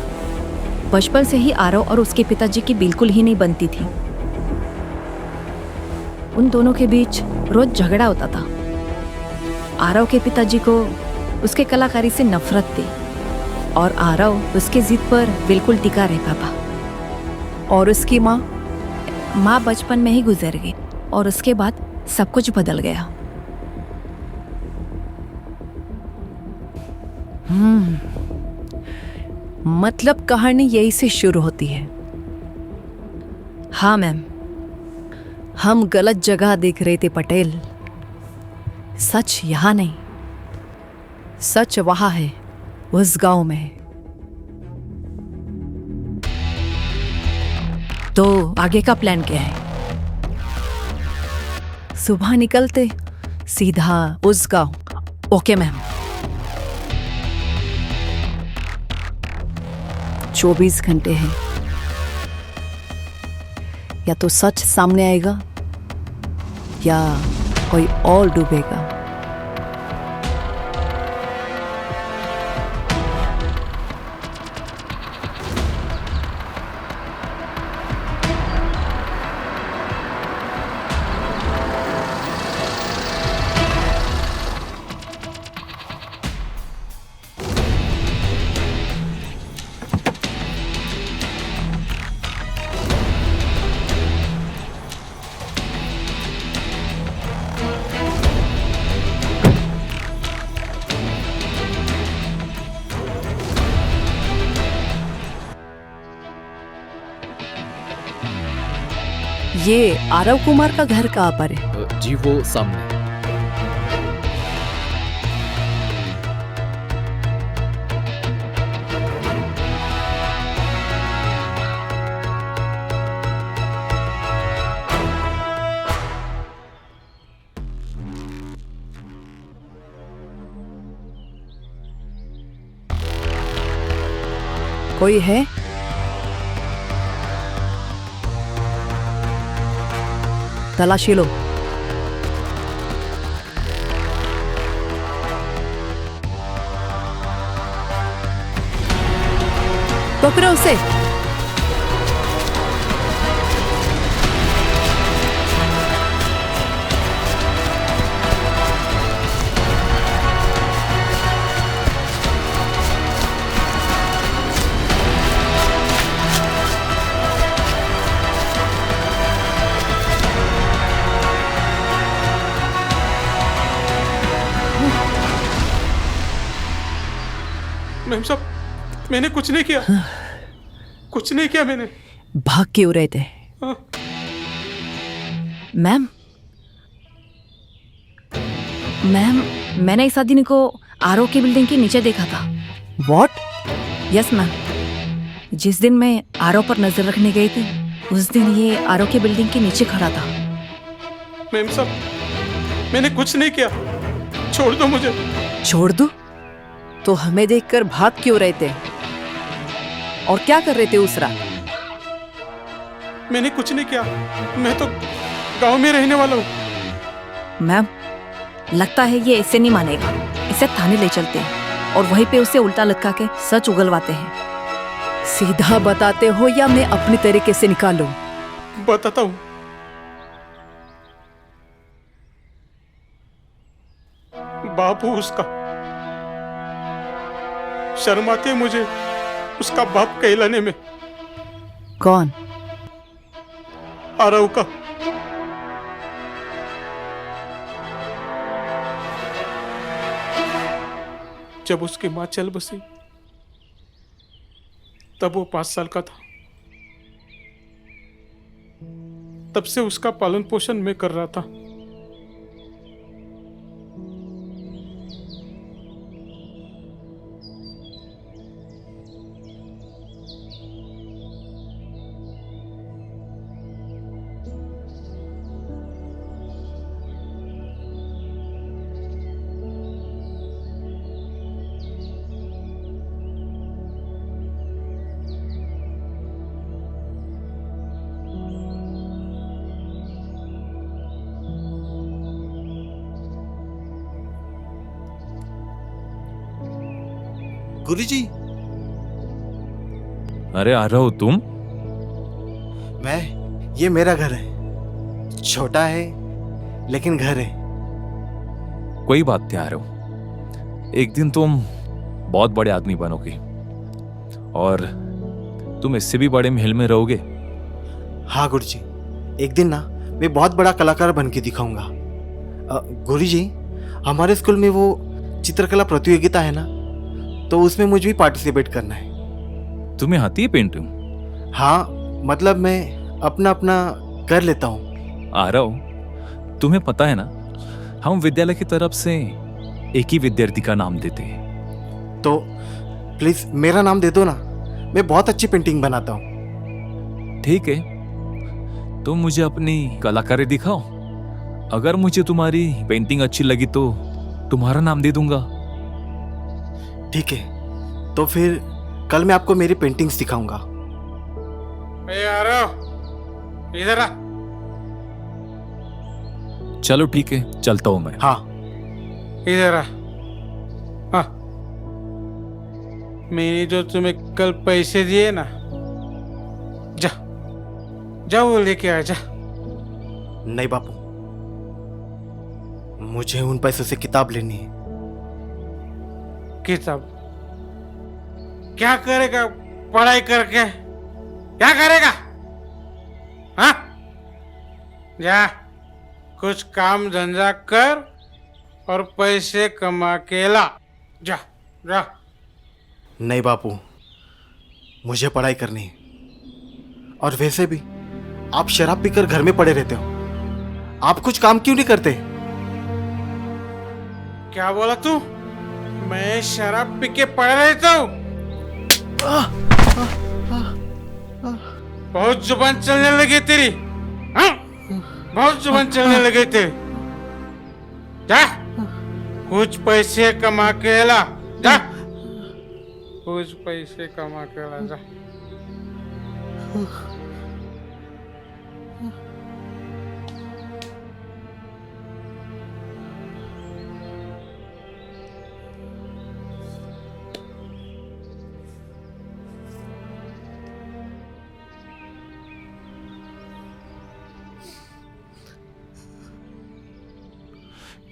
बचपन से ही आरव और उसके पिताजी की बिल्कुल ही नहीं बनती थी। उन दोनों के बीच रोज झगड़ा होता था। आरव के पिताजी को उसके कलाकारी से नफरत थी और आरव उसके जिद पर बिल्कुल टिका रहता था। और उसकी माँ? माँ बचपन में ही गुजर गई और उसके बाद सब कुछ बदल गया। मतलब कहानी यही से शुरू होती है। हाँ मैम। हम गलत जगह देख रहे थे पटेल। सच यहाँ नहीं, सच वहाँ है, उस गांव में है। तो आगे का प्लान क्या है? सुबह निकलते सीधा उस गांव। Okay ma'am. 24 घंटे हैं। या तो सच सामने आएगा या कोई और डूबेगा। ये आरव कुमार का घर कहाँ पर है? जी वो सामने। कोई है? तलाशी लो। पकड़ो उसे। मैम साहब, मैंने कुछ नहीं किया। कुछ नहीं किया मैंने। भाग क्यों रहे थे? मैम, मैंने इस आदमी को आरव की बिल्डिंग के नीचे देखा था। What? यस मैम, जिस दिन मैं आरव पर नजर रखने गई थी उस दिन ये आरव की बिल्डिंग के नीचे खड़ा था। मैम साहब, मैंने कुछ नहीं किया। छोड़ दो मुझे। छोड़ दो? तो हमें देखकर भाग क्यों रहे थे? और क्या कर रहे थे उस रात? मैंने कुछ नहीं किया। मैं तो गांव में रहने वाला हूँ। मैम, लगता है ये ऐसे नहीं मानेगा। इसे थाने ले चलते हैं और वहीं पे उसे उल्टा लटका के सच उगलवाते हैं। सीधा बताते हो या मैं अपनी तरीके से निकालूं? बताता हूँ। बाप हूँ उसका। शर्माते मुझे उसका बाप कहलाने में। कौन? आरव का। जब उसकी माँ चल बसी तब वो 5 साल का था। तब से उसका पालन पोषण मैं कर रहा था। गुरुजी, अरे आ रहा हो तुम? ये मेरा घर है। छोटा है लेकिन घर है। कोई बात नहीं, आ रहे हो। एक दिन तुम बहुत बड़े आदमी बनोगे और तुम इससे भी बड़े महल में रहोगे। हाँ गुरुजी, एक दिन ना मैं बहुत बड़ा कलाकार बन के दिखाऊंगा। गुरुजी, हमारे स्कूल में वो चित्रकला प्रतियोगिता है ना, तो उसमें मुझे भी पार्टिसिपेट करना है। तुम्हें आती है पेंटिंग? हाँ, मतलब मैं अपना अपना कर लेता हूँ। आ रहा हो, तुम्हें पता है ना, हम विद्यालय की तरफ से एक ही विद्यार्थी का नाम देते हैं। तो प्लीज मेरा नाम दे दो ना, मैं बहुत अच्छी पेंटिंग बनाता हूँ। ठीक है, तुम मुझे अपनी कलाकारी दिखाओ। अगर मुझे तुम्हारी पेंटिंग अच्छी लगी तो तुम्हारा नाम दे दूंगा। ठीक है, तो फिर कल मैं आपको मेरी पेंटिंग्स दिखाऊंगा। आ रहा हो, इधर आ। चलो ठीक है, चलता हूं मैं। हाँ, इधर आ। हाँ, मैंने जो तुम्हें कल पैसे दिए ना, जा जा वो लेके आ जा। नहीं बापू, मुझे उन पैसों से किताब लेनी है। किताब क्या करेगा पढ़ाई करके? क्या करेगा? हाँ, जा कुछ काम धंधा कर और पैसे कमा के ला। जा जा। नहीं बापू, मुझे पढ़ाई करनी है। और वैसे भी आप शराब पीकर घर में पड़े रहते हो, आप कुछ काम क्यों नहीं करते? क्या बोला तू? मैं शराब पी के पड़ रहता हूँ? बहुत जुबान चलने लगी तेरी। हाँ? बहुत जुबान चलने लगी तेरी। जा कुछ पैसे कमा के ला। जा कुछ पैसे कमा के ला। जा।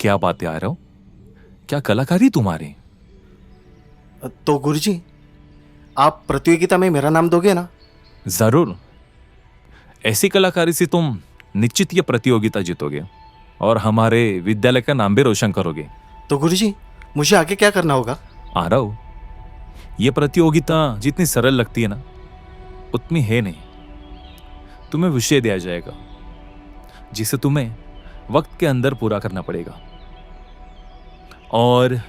क्या बातें आ रहा हो? क्या कलाकारी तुम्हारी? तो गुरुजी, आप प्रतियोगिता में मेरा नाम दोगे ना? जरूर। ऐसी कलाकारी से तुम निश्चित ये प्रतियोगिता जीतोगे और हमारे विद्यालय का नाम भी रोशन करोगे। तो गुरुजी, मुझे आगे क्या करना होगा? आ रहा हो, ये प्रतियोगिता जितनी सरल लगती है ना, उतनी है नहीं। तुम्हें विषय दिया जाएगा जिसे तुम्हें वक्त के अंदर पूरा करना पड़ेगा और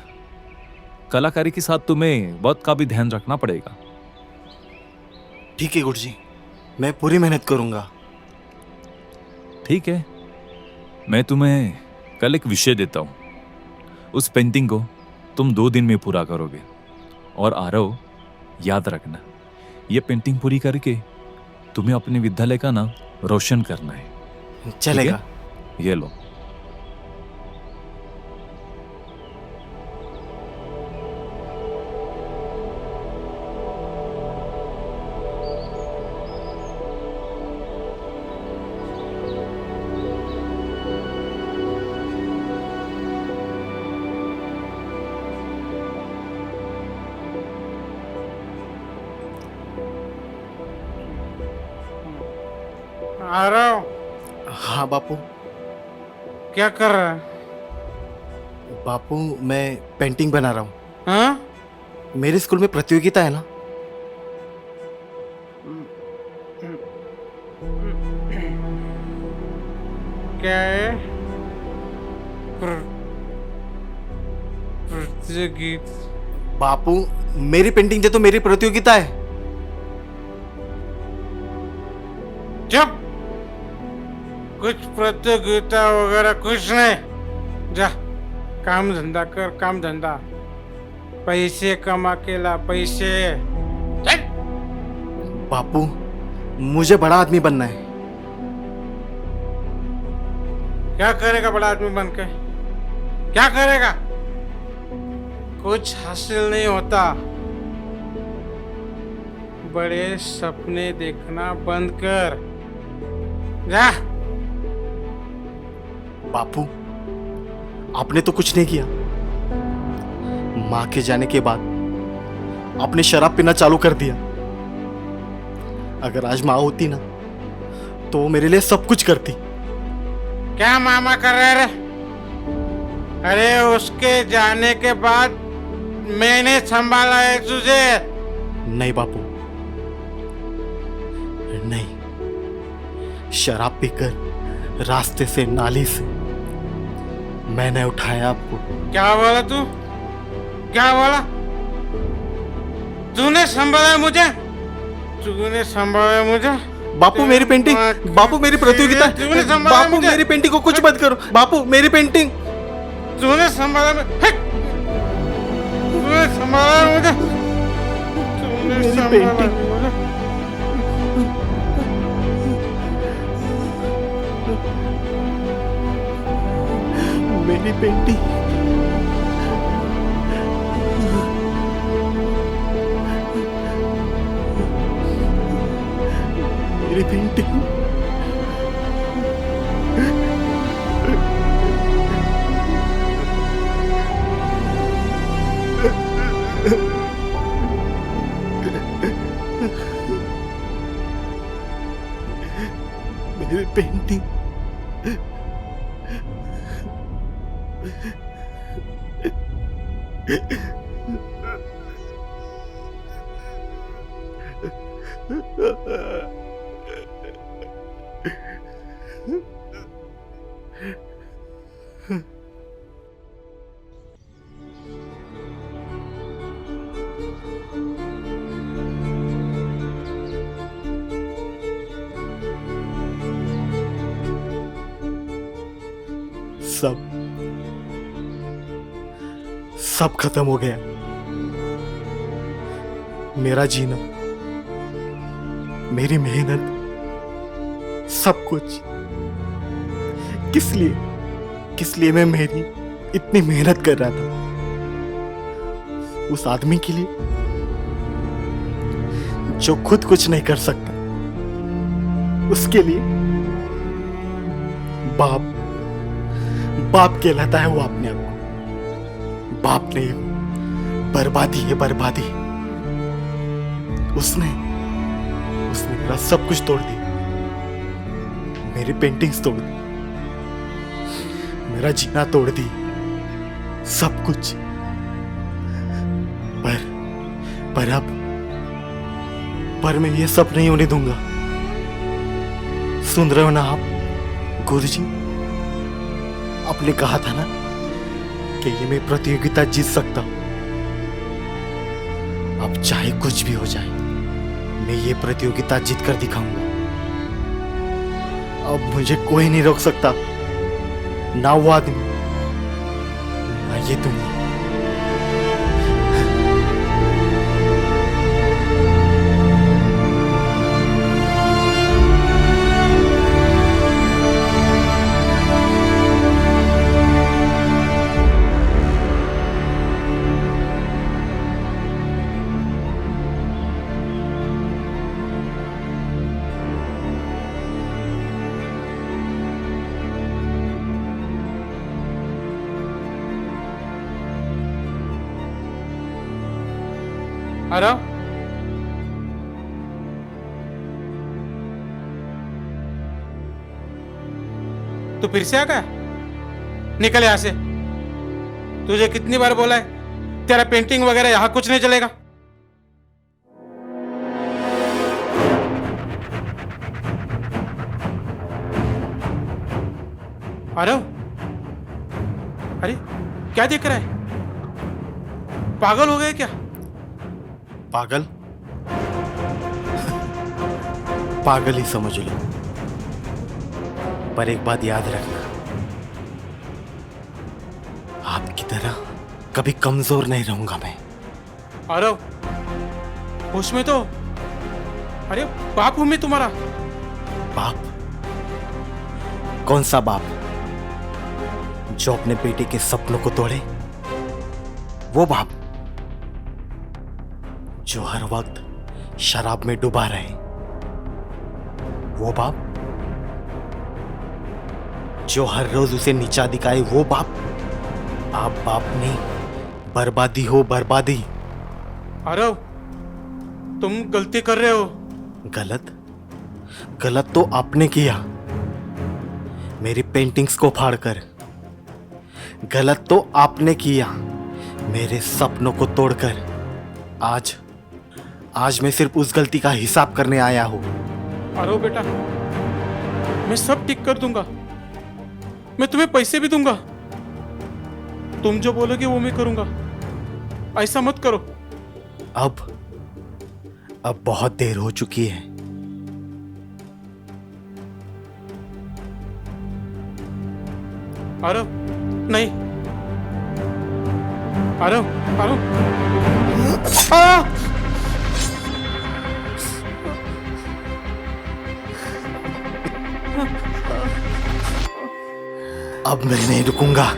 कलाकारी के साथ तुम्हें वक्त का भी ध्यान रखना पड़ेगा। ठीक है गुरुजी, मैं पूरी मेहनत करूंगा। ठीक है, मैं तुम्हें कल एक विषय देता हूं। उस पेंटिंग को तुम 2 दिन में पूरा करोगे। और आरव, याद रखना, ये पेंटिंग पूरी करके तुम्हें अपने विद्यालय का नाम रोशन करना है। चलेगा। ये लो। आ रहा हूँ। हाँ बापू। क्या कर रहा है? बापू, मैं पेंटिंग बना रहा हूँ। हाँ? मेरे स्कूल में प्रतियोगिता है ना, क्या है? प्रतियोगिता? बापू, मेरी पेंटिंग दे तो मेरी प्रतियोगिता है। चुप! कुछ प्रतियोगिता वगैरह कुछ नहीं। जा काम धंधा कर, काम धंधा। पैसे कमा के ला पैसे। चल! बापू, मुझे बड़ा आदमी बनना है। क्या करेगा बड़ा आदमी बन के? क्या करेगा? कुछ हासिल नहीं होता। बड़े सपने देखना बंद कर। जा। बापू, आपने तो कुछ नहीं किया। माँ के जाने के बाद आपने शराब पीना चालू कर दिया। अगर आज माँ होती ना तो वो मेरे लिए सब कुछ करती। क्या मामा कर रहे रे? अरे उसके जाने के बाद मैंने संभाला है तुझे। नहीं बापू, नहीं। शराब पीकर रास्ते से, नाली से मैंने उठाया आपको। क्या बोला तू? क्या बोला? तूने संभाला है मुझे? तूने संभाला है मुझे? बापू मेरी पेंटिंग, बापू मेरी प्रतियोगिता, तूने संभाला बापू मुझे? मेरी पेंटिंग को कुछ मत करो। बापू मेरी पेंटिंग। तूने संभाला मुझे? तूने संभाला मुझे? तूने मेरी संभाला पेंटिंग। मुझे? मेरी पेंटिंग। मेरी पेंटिंग। मेरी पेंटिंग। सब खत्म हो गया। मेरा जीना, मेरी मेहनत, सब कुछ किस लिए मैं मेरी इतनी मेहनत कर रहा था उस आदमी के लिए जो खुद कुछ नहीं कर सकता। उसके लिए बाप कहलाता है वो अपने आप को। बाप नहीं, बर्बादी है, बर्बादी। उसने मेरा सब कुछ तोड़ दिया। मेरी पेंटिंग्स तोड़ दी, मेरा जीना तोड़ दी, सब कुछ। पर मैं ये सब नहीं होने दूंगा। सुन रहे हो ना आप गुरुजी? आपने कहा था ना कि ये मैं प्रतियोगिता जीत सकता हूं। अब चाहे कुछ भी हो जाए, मैं ये प्रतियोगिता जीत कर दिखाऊंगा। अब मुझे कोई नहीं रोक सकता, ना वो आदमी, ना ये दुनिया। अरे तू फिर से आ गया? निकल यहां से। तुझे कितनी बार बोला है तेरा पेंटिंग वगैरह यहां कुछ नहीं चलेगा। आरव, अरे क्या देख रहा है? पागल हो गए क्या? पागल? पागल ही समझ लो, पर एक बात याद रखना, आपकी तरह कभी कमजोर नहीं रहूंगा मैं। आरव, उसमें तो, अरे बाप हूं मैं तुम्हारा। बाप? कौन सा बाप? जो अपने बेटे के सपनों को तोड़े, वो बाप? जो हर वक्त शराब में डूबा रहे, वो बाप? जो हर रोज उसे नीचा दिखाए, वो बाप? आप बाप नहीं, बर्बादी हो बर्बादी। आरव, तुम गलती कर रहे हो। गलत? गलत तो आपने किया, मेरी पेंटिंग्स को फाड़कर। गलत तो आपने किया, मेरे सपनों को तोड़कर। आज मैं सिर्फ उस गलती का हिसाब करने आया हूं। आरव बेटा, मैं सब ठीक कर दूंगा। मैं तुम्हें पैसे भी दूंगा। तुम जो बोलोगे वो मैं करूंगा। ऐसा मत करो। अब बहुत देर हो चुकी है। आरव, नहीं। आरव, आरव, अब मैं नहीं रुकूंगा।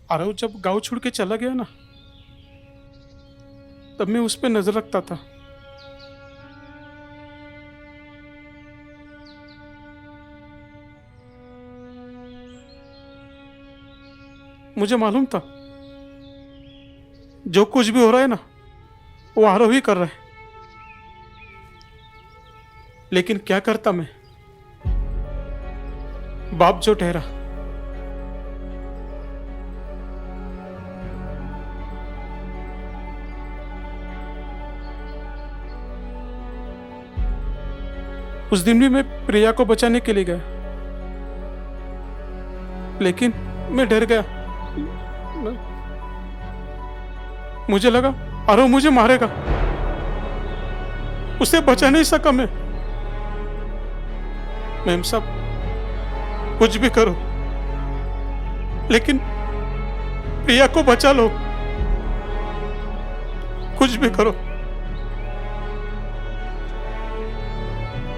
आरव जब गांव छोड़ के चला गया ना, तब मैं उस पर नजर रखता था। मुझे मालूम था जो कुछ भी हो रहा है ना, वो आरव ही कर रहा है। लेकिन क्या करता मैं, बाप जो ठहरा। उस दिन भी मैं प्रिया को बचाने के लिए गया, लेकिन मैं डर गया। मुझे लगा आरव मुझे मारेगा, उसे बचा नहीं सका मैं। मैम साहब, कुछ भी करो, लेकिन प्रिया को बचा लो। कुछ भी करो।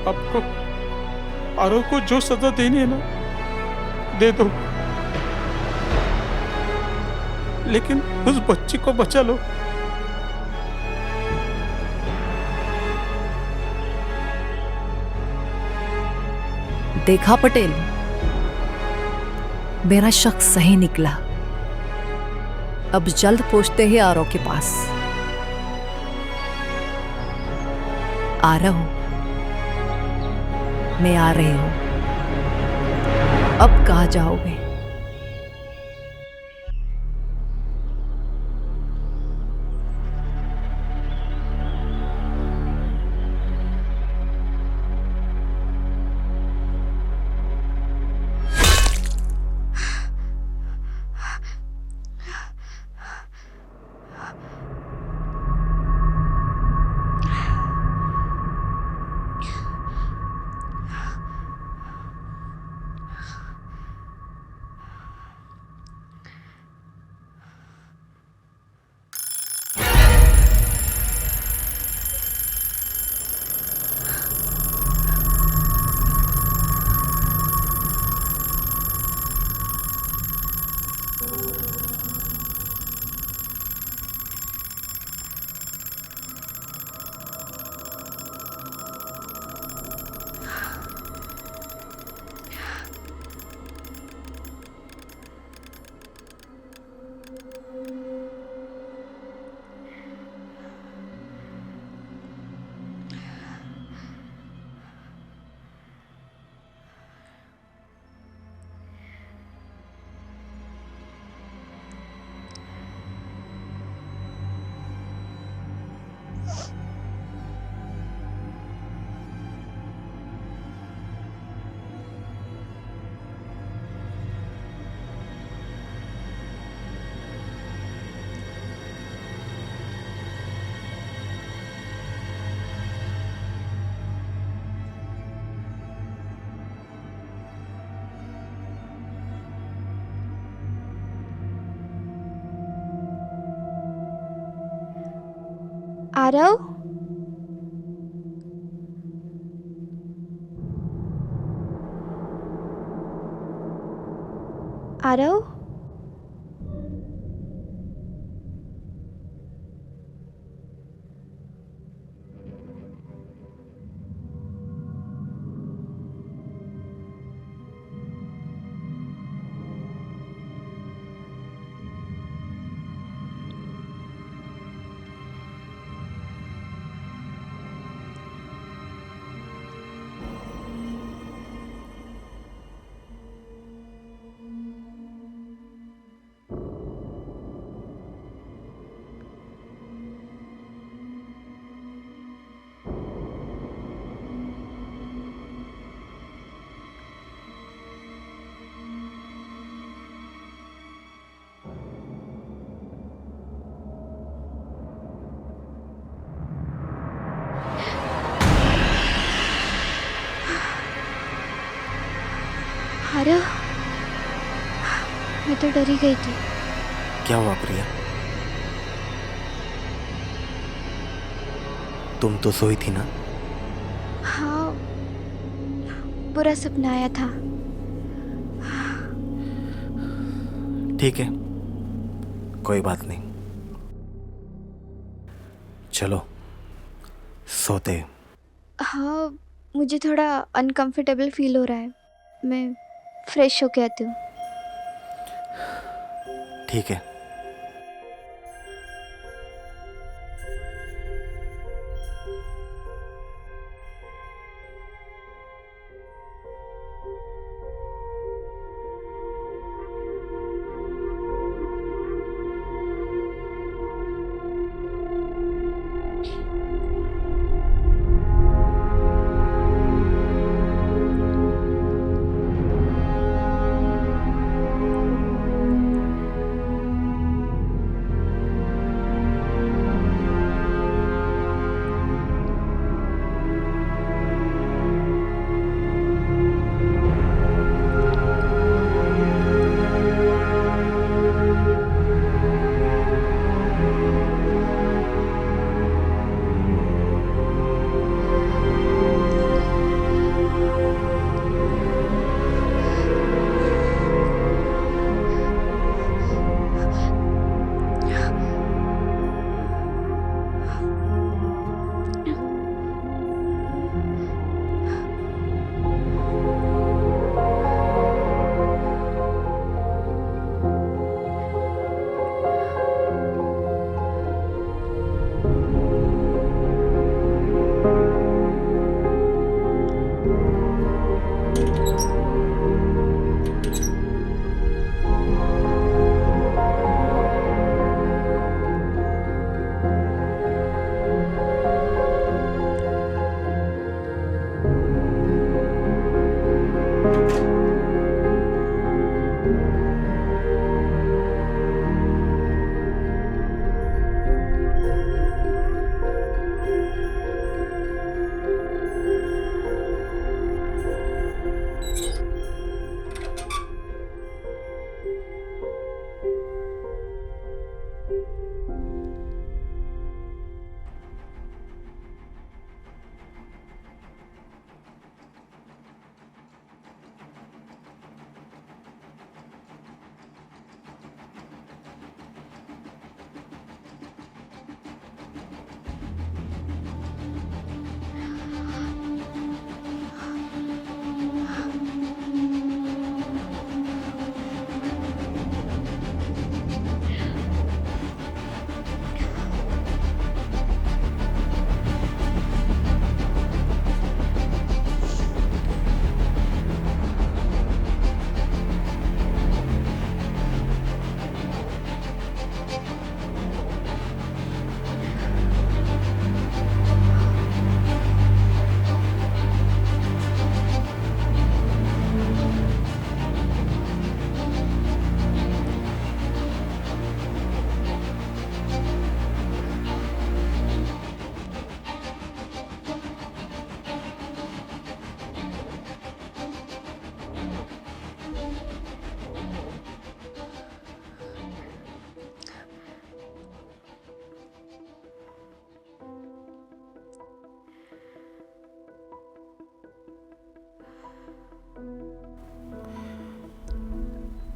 आपको आरव को जो सजा देनी है ना, दे दो, लेकिन उस बच्ची को बचा लो। देखा पटेल, मेरा शक सही निकला। अब जल्द पहुंचते हैं आरव के पास। आ रहा हूं, मैं आ रही हूं। अब कहाँ जाओगे? आरव, आरव, आरव, मैं तो डरी गई थी। क्या हुआ प्रिया? तुम तो सोई थी ना? हाँ, बुरा सपना आया था। ठीक है, कोई बात नहीं, चलो सोते हैं। हाँ, मुझे थोड़ा अनकंफर्टेबल फील हो रहा है, मैं फ्रेश होके आती हूँ। ठीक है।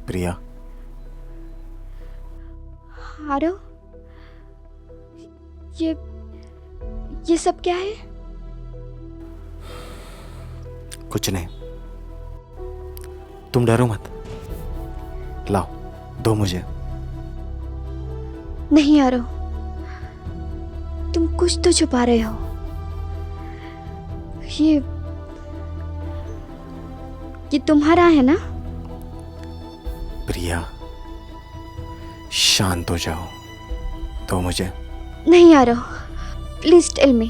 प्रिया, आरव, ये सब क्या है? कुछ नहीं, तुम डरो मत। लाओ, दो मुझे। नहीं आरव, तुम कुछ तो छुपा रहे हो। ये तुम्हारा है ना? प्रिया, शांत हो जाओ, दो मुझे। नहीं आरव, प्लीज टेल मी,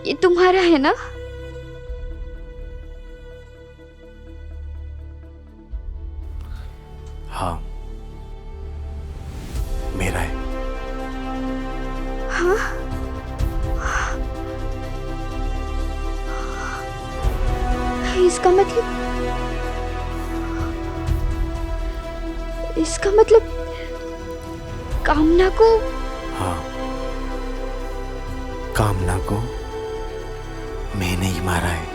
ये तुम्हारा है ना? हाँ, मेरा है। हाँ? इसका मतलब कामना को? हाँ, कामना को मैंने ही मारा है।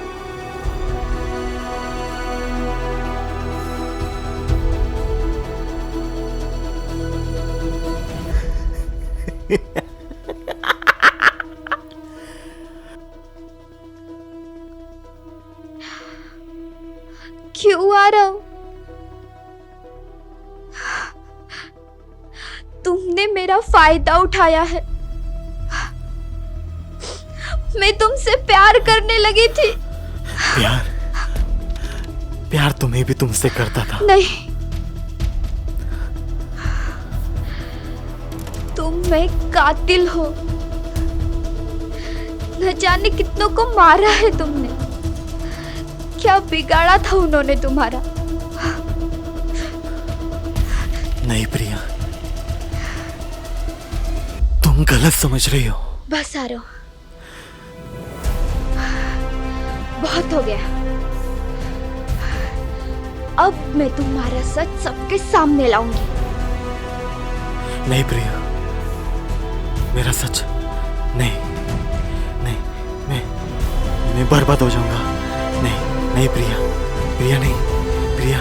क्यों आरव? तुमने मेरा फायदा उठाया है। मैं तुमसे प्यार करने लगी थी। प्यार तो मैं भी तुमसे करता था। नहीं, तुम एक कातिल हो। न जाने कितनों को मारा है तुमने। क्या बिगाड़ा था उन्होंने तुम्हारा? नहीं प्रिया, तुम गलत समझ रही हो। बस आरव, बहुत हो गया। अब मैं तुम्हारा सच सबके सामने लाऊंगी। नहीं प्रिया, मेरा सच नहीं, मैं बर्बाद हो जाऊंगा। नहीं प्रिया, नहीं प्रिया।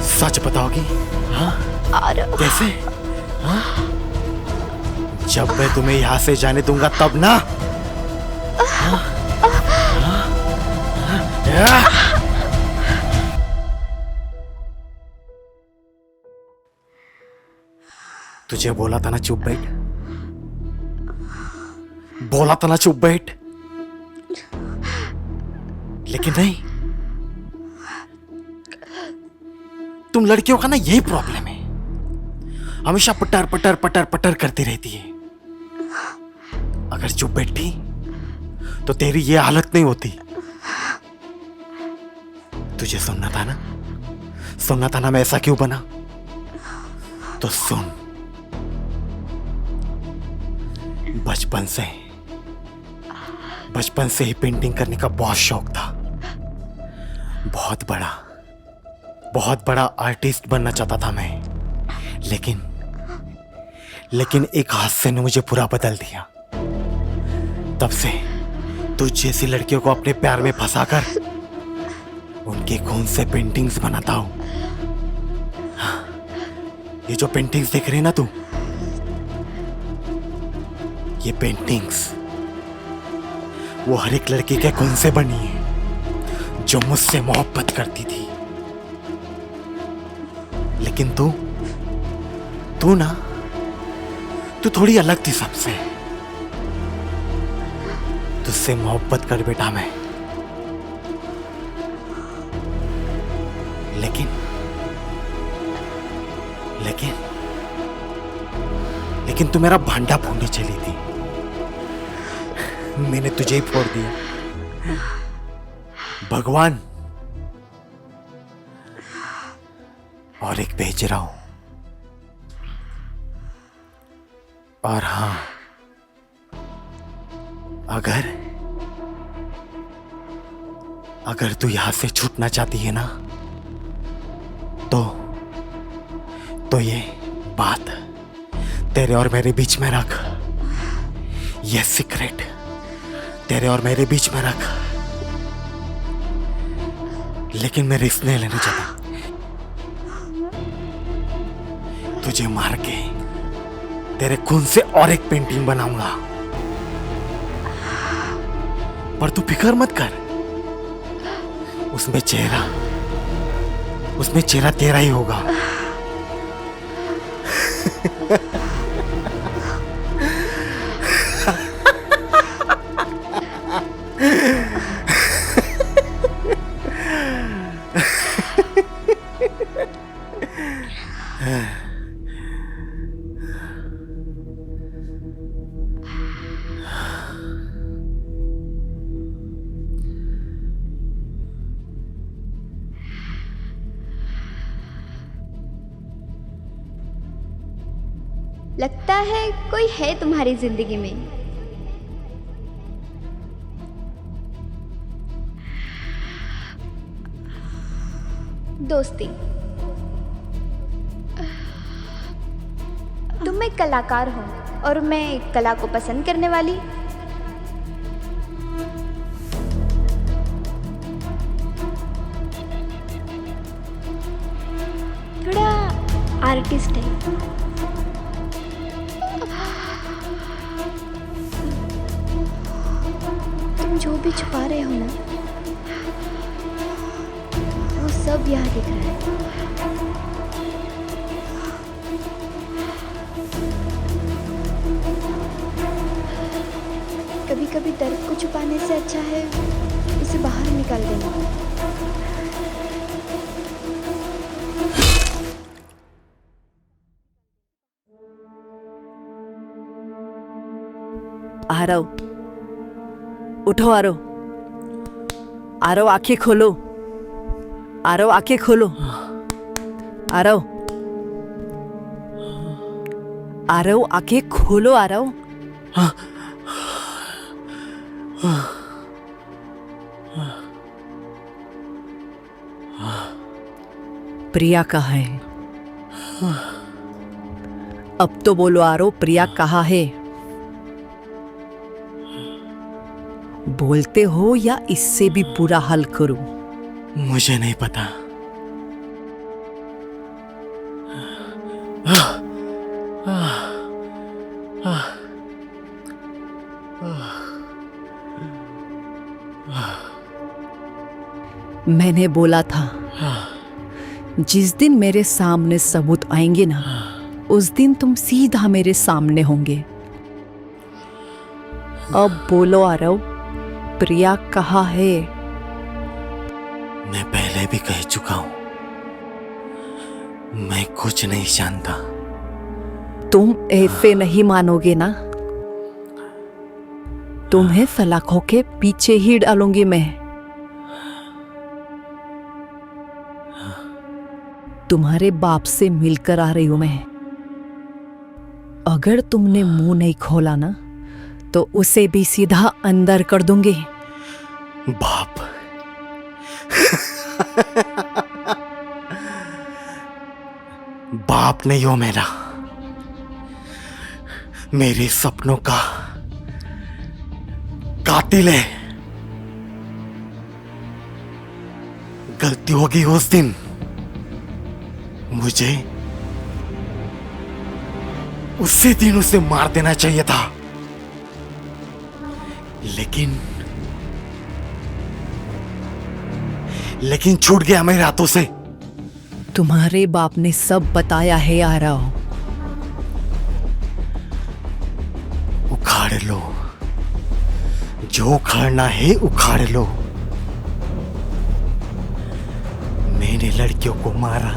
सच बताओगी? हाँ? कैसे? हाँ? जब मैं तुम्हें यहां से जाने दूंगा तब ना। हाँ? तुझे बोला था ना चुप बैठ, बोला था ना चुप बैठ, लेकिन नहीं। तुम लड़कियों का ना यही प्रॉब्लम है, हमेशा पटर पटर पटर पटर करती रहती है। अगर चुप बैठी तो तेरी ये हालत नहीं होती। तुझे सुनना था ना मैं ऐसा क्यों बना? तो सुन, बचपन से ही पेंटिंग करने का बहुत शौक था। बहुत बड़ा आर्टिस्ट बनना चाहता था मैं, लेकिन एक हादसे ने मुझे पूरा बदल दिया। तब से तुझ जैसी लड़कियों को अपने प्यार में फंसाकर उनके खून से पेंटिंग्स बनाता हूं। ये जो पेंटिंग्स देख रही है ना तू, ये पेंटिंग्स वो हर एक लड़की के खून से बनी है जो मुझसे मोहब्बत करती थी। लेकिन तू थोड़ी अलग थी सबसे। तुझसे मोहब्बत कर बेटा मैं, लेकिन तू मेरा भांडा फोड़ने चली थी। मैंने तुझे ही फोड़ दिया। भगवान और एक भेज रहा हूं। और हाँ, अगर तू यहां से छूटना चाहती है ना, तो बात तेरे और मेरे बीच में रख। ये सीक्रेट तेरे और मेरे बीच में रख। लेकिन मैं रिस्क नहीं लेना चाहता। तुझे मार के तेरे खून से और एक पेंटिंग बनाऊंगा। पर तू फिक्र मत कर, उसमें चेहरा तेरा ही होगा। लगता है कोई है तुम्हारी जिंदगी में। दोस्ती। तुम एक कलाकार हो और मैं कला को पसंद करने वाली। थोड़ा आर्टिस्ट है। तुम जो भी छुपा रहे हो ना, वो सब यहाँ दिख रहा है। कभी कभी दर्द को छुपाने से अच्छा है इसे बाहर निकाल देना। आरव, उठो आरव। आरव आंखें खोलो। आरव आंखें खोलो। आरव, आरव आंखें खोलो। आरव, प्रिया कहाँ है? अब तो बोलो आरव, प्रिया कहाँ है? बोलते हो या इससे भी बुरा हाल करूं? मुझे नहीं पता। मैंने बोला था जिस दिन मेरे सामने सबूत आएंगे ना, उस दिन तुम सीधा मेरे सामने होंगे। अब बोलो आरव, प्रिया कहाँ है? मैं पहले भी कह चुका हूं, मैं कुछ नहीं जानता। तुम ऐसे नहीं मानोगे ना? तुम्हें सलाखों के पीछे ही डालूंगी मैं। तुम्हारे बाप से मिलकर आ रही हूं मैं। अगर तुमने मुंह नहीं खोला ना, तो उसे भी सीधा अंदर कर दूंगी। बाप? बाप नहीं हो मेरा, मेरे सपनों का कातिल है। गलती होगी उस दिन, मुझे उसी दिन उसे मार देना चाहिए था, लेकिन छूट गया मेरे हाथों से। तुम्हारे बाप ने सब बताया है आरव। उखाड़ लो, जो उखाड़ना है उखाड़ लो। मैंने लड़कियों को मारा,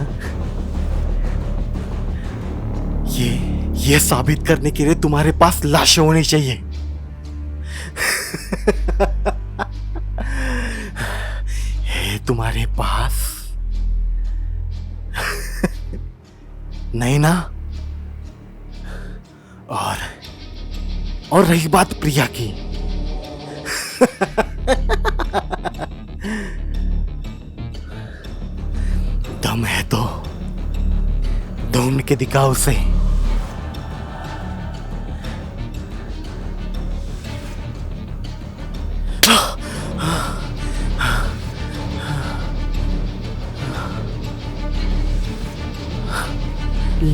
ये साबित करने के लिए तुम्हारे पास लाशें होनी चाहिए। है तुम्हारे पास? नहीं ना? और रही बात प्रिया की, दम है तो ढूंढ करके दिखा उसे।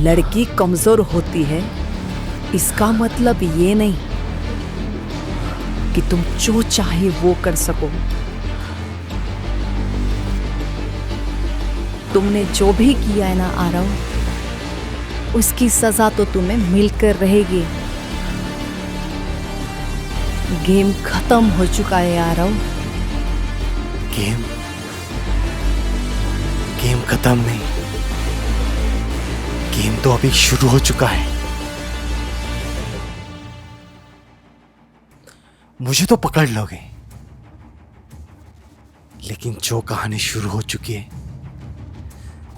लड़की कमजोर होती है इसका मतलब ये नहीं कि तुम जो चाहे वो कर सको। तुमने जो भी किया है ना आरव, उसकी सजा तो तुम्हें मिलकर रहेगी। गेम खत्म हो चुका है आरव। गेम खत्म नहीं, गेम तो अभी शुरू हो चुका है। मुझे तो पकड़ लोगे, लेकिन जो कहानी शुरू हो चुकी है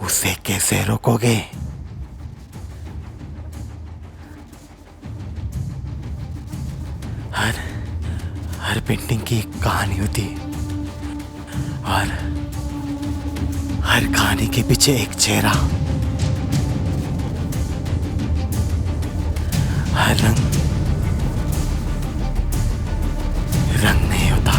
उसे कैसे रोकोगे? हर पेंटिंग की एक कहानी होती है और हर कहानी के पीछे एक चेहरा। हर रंग नहीं होता।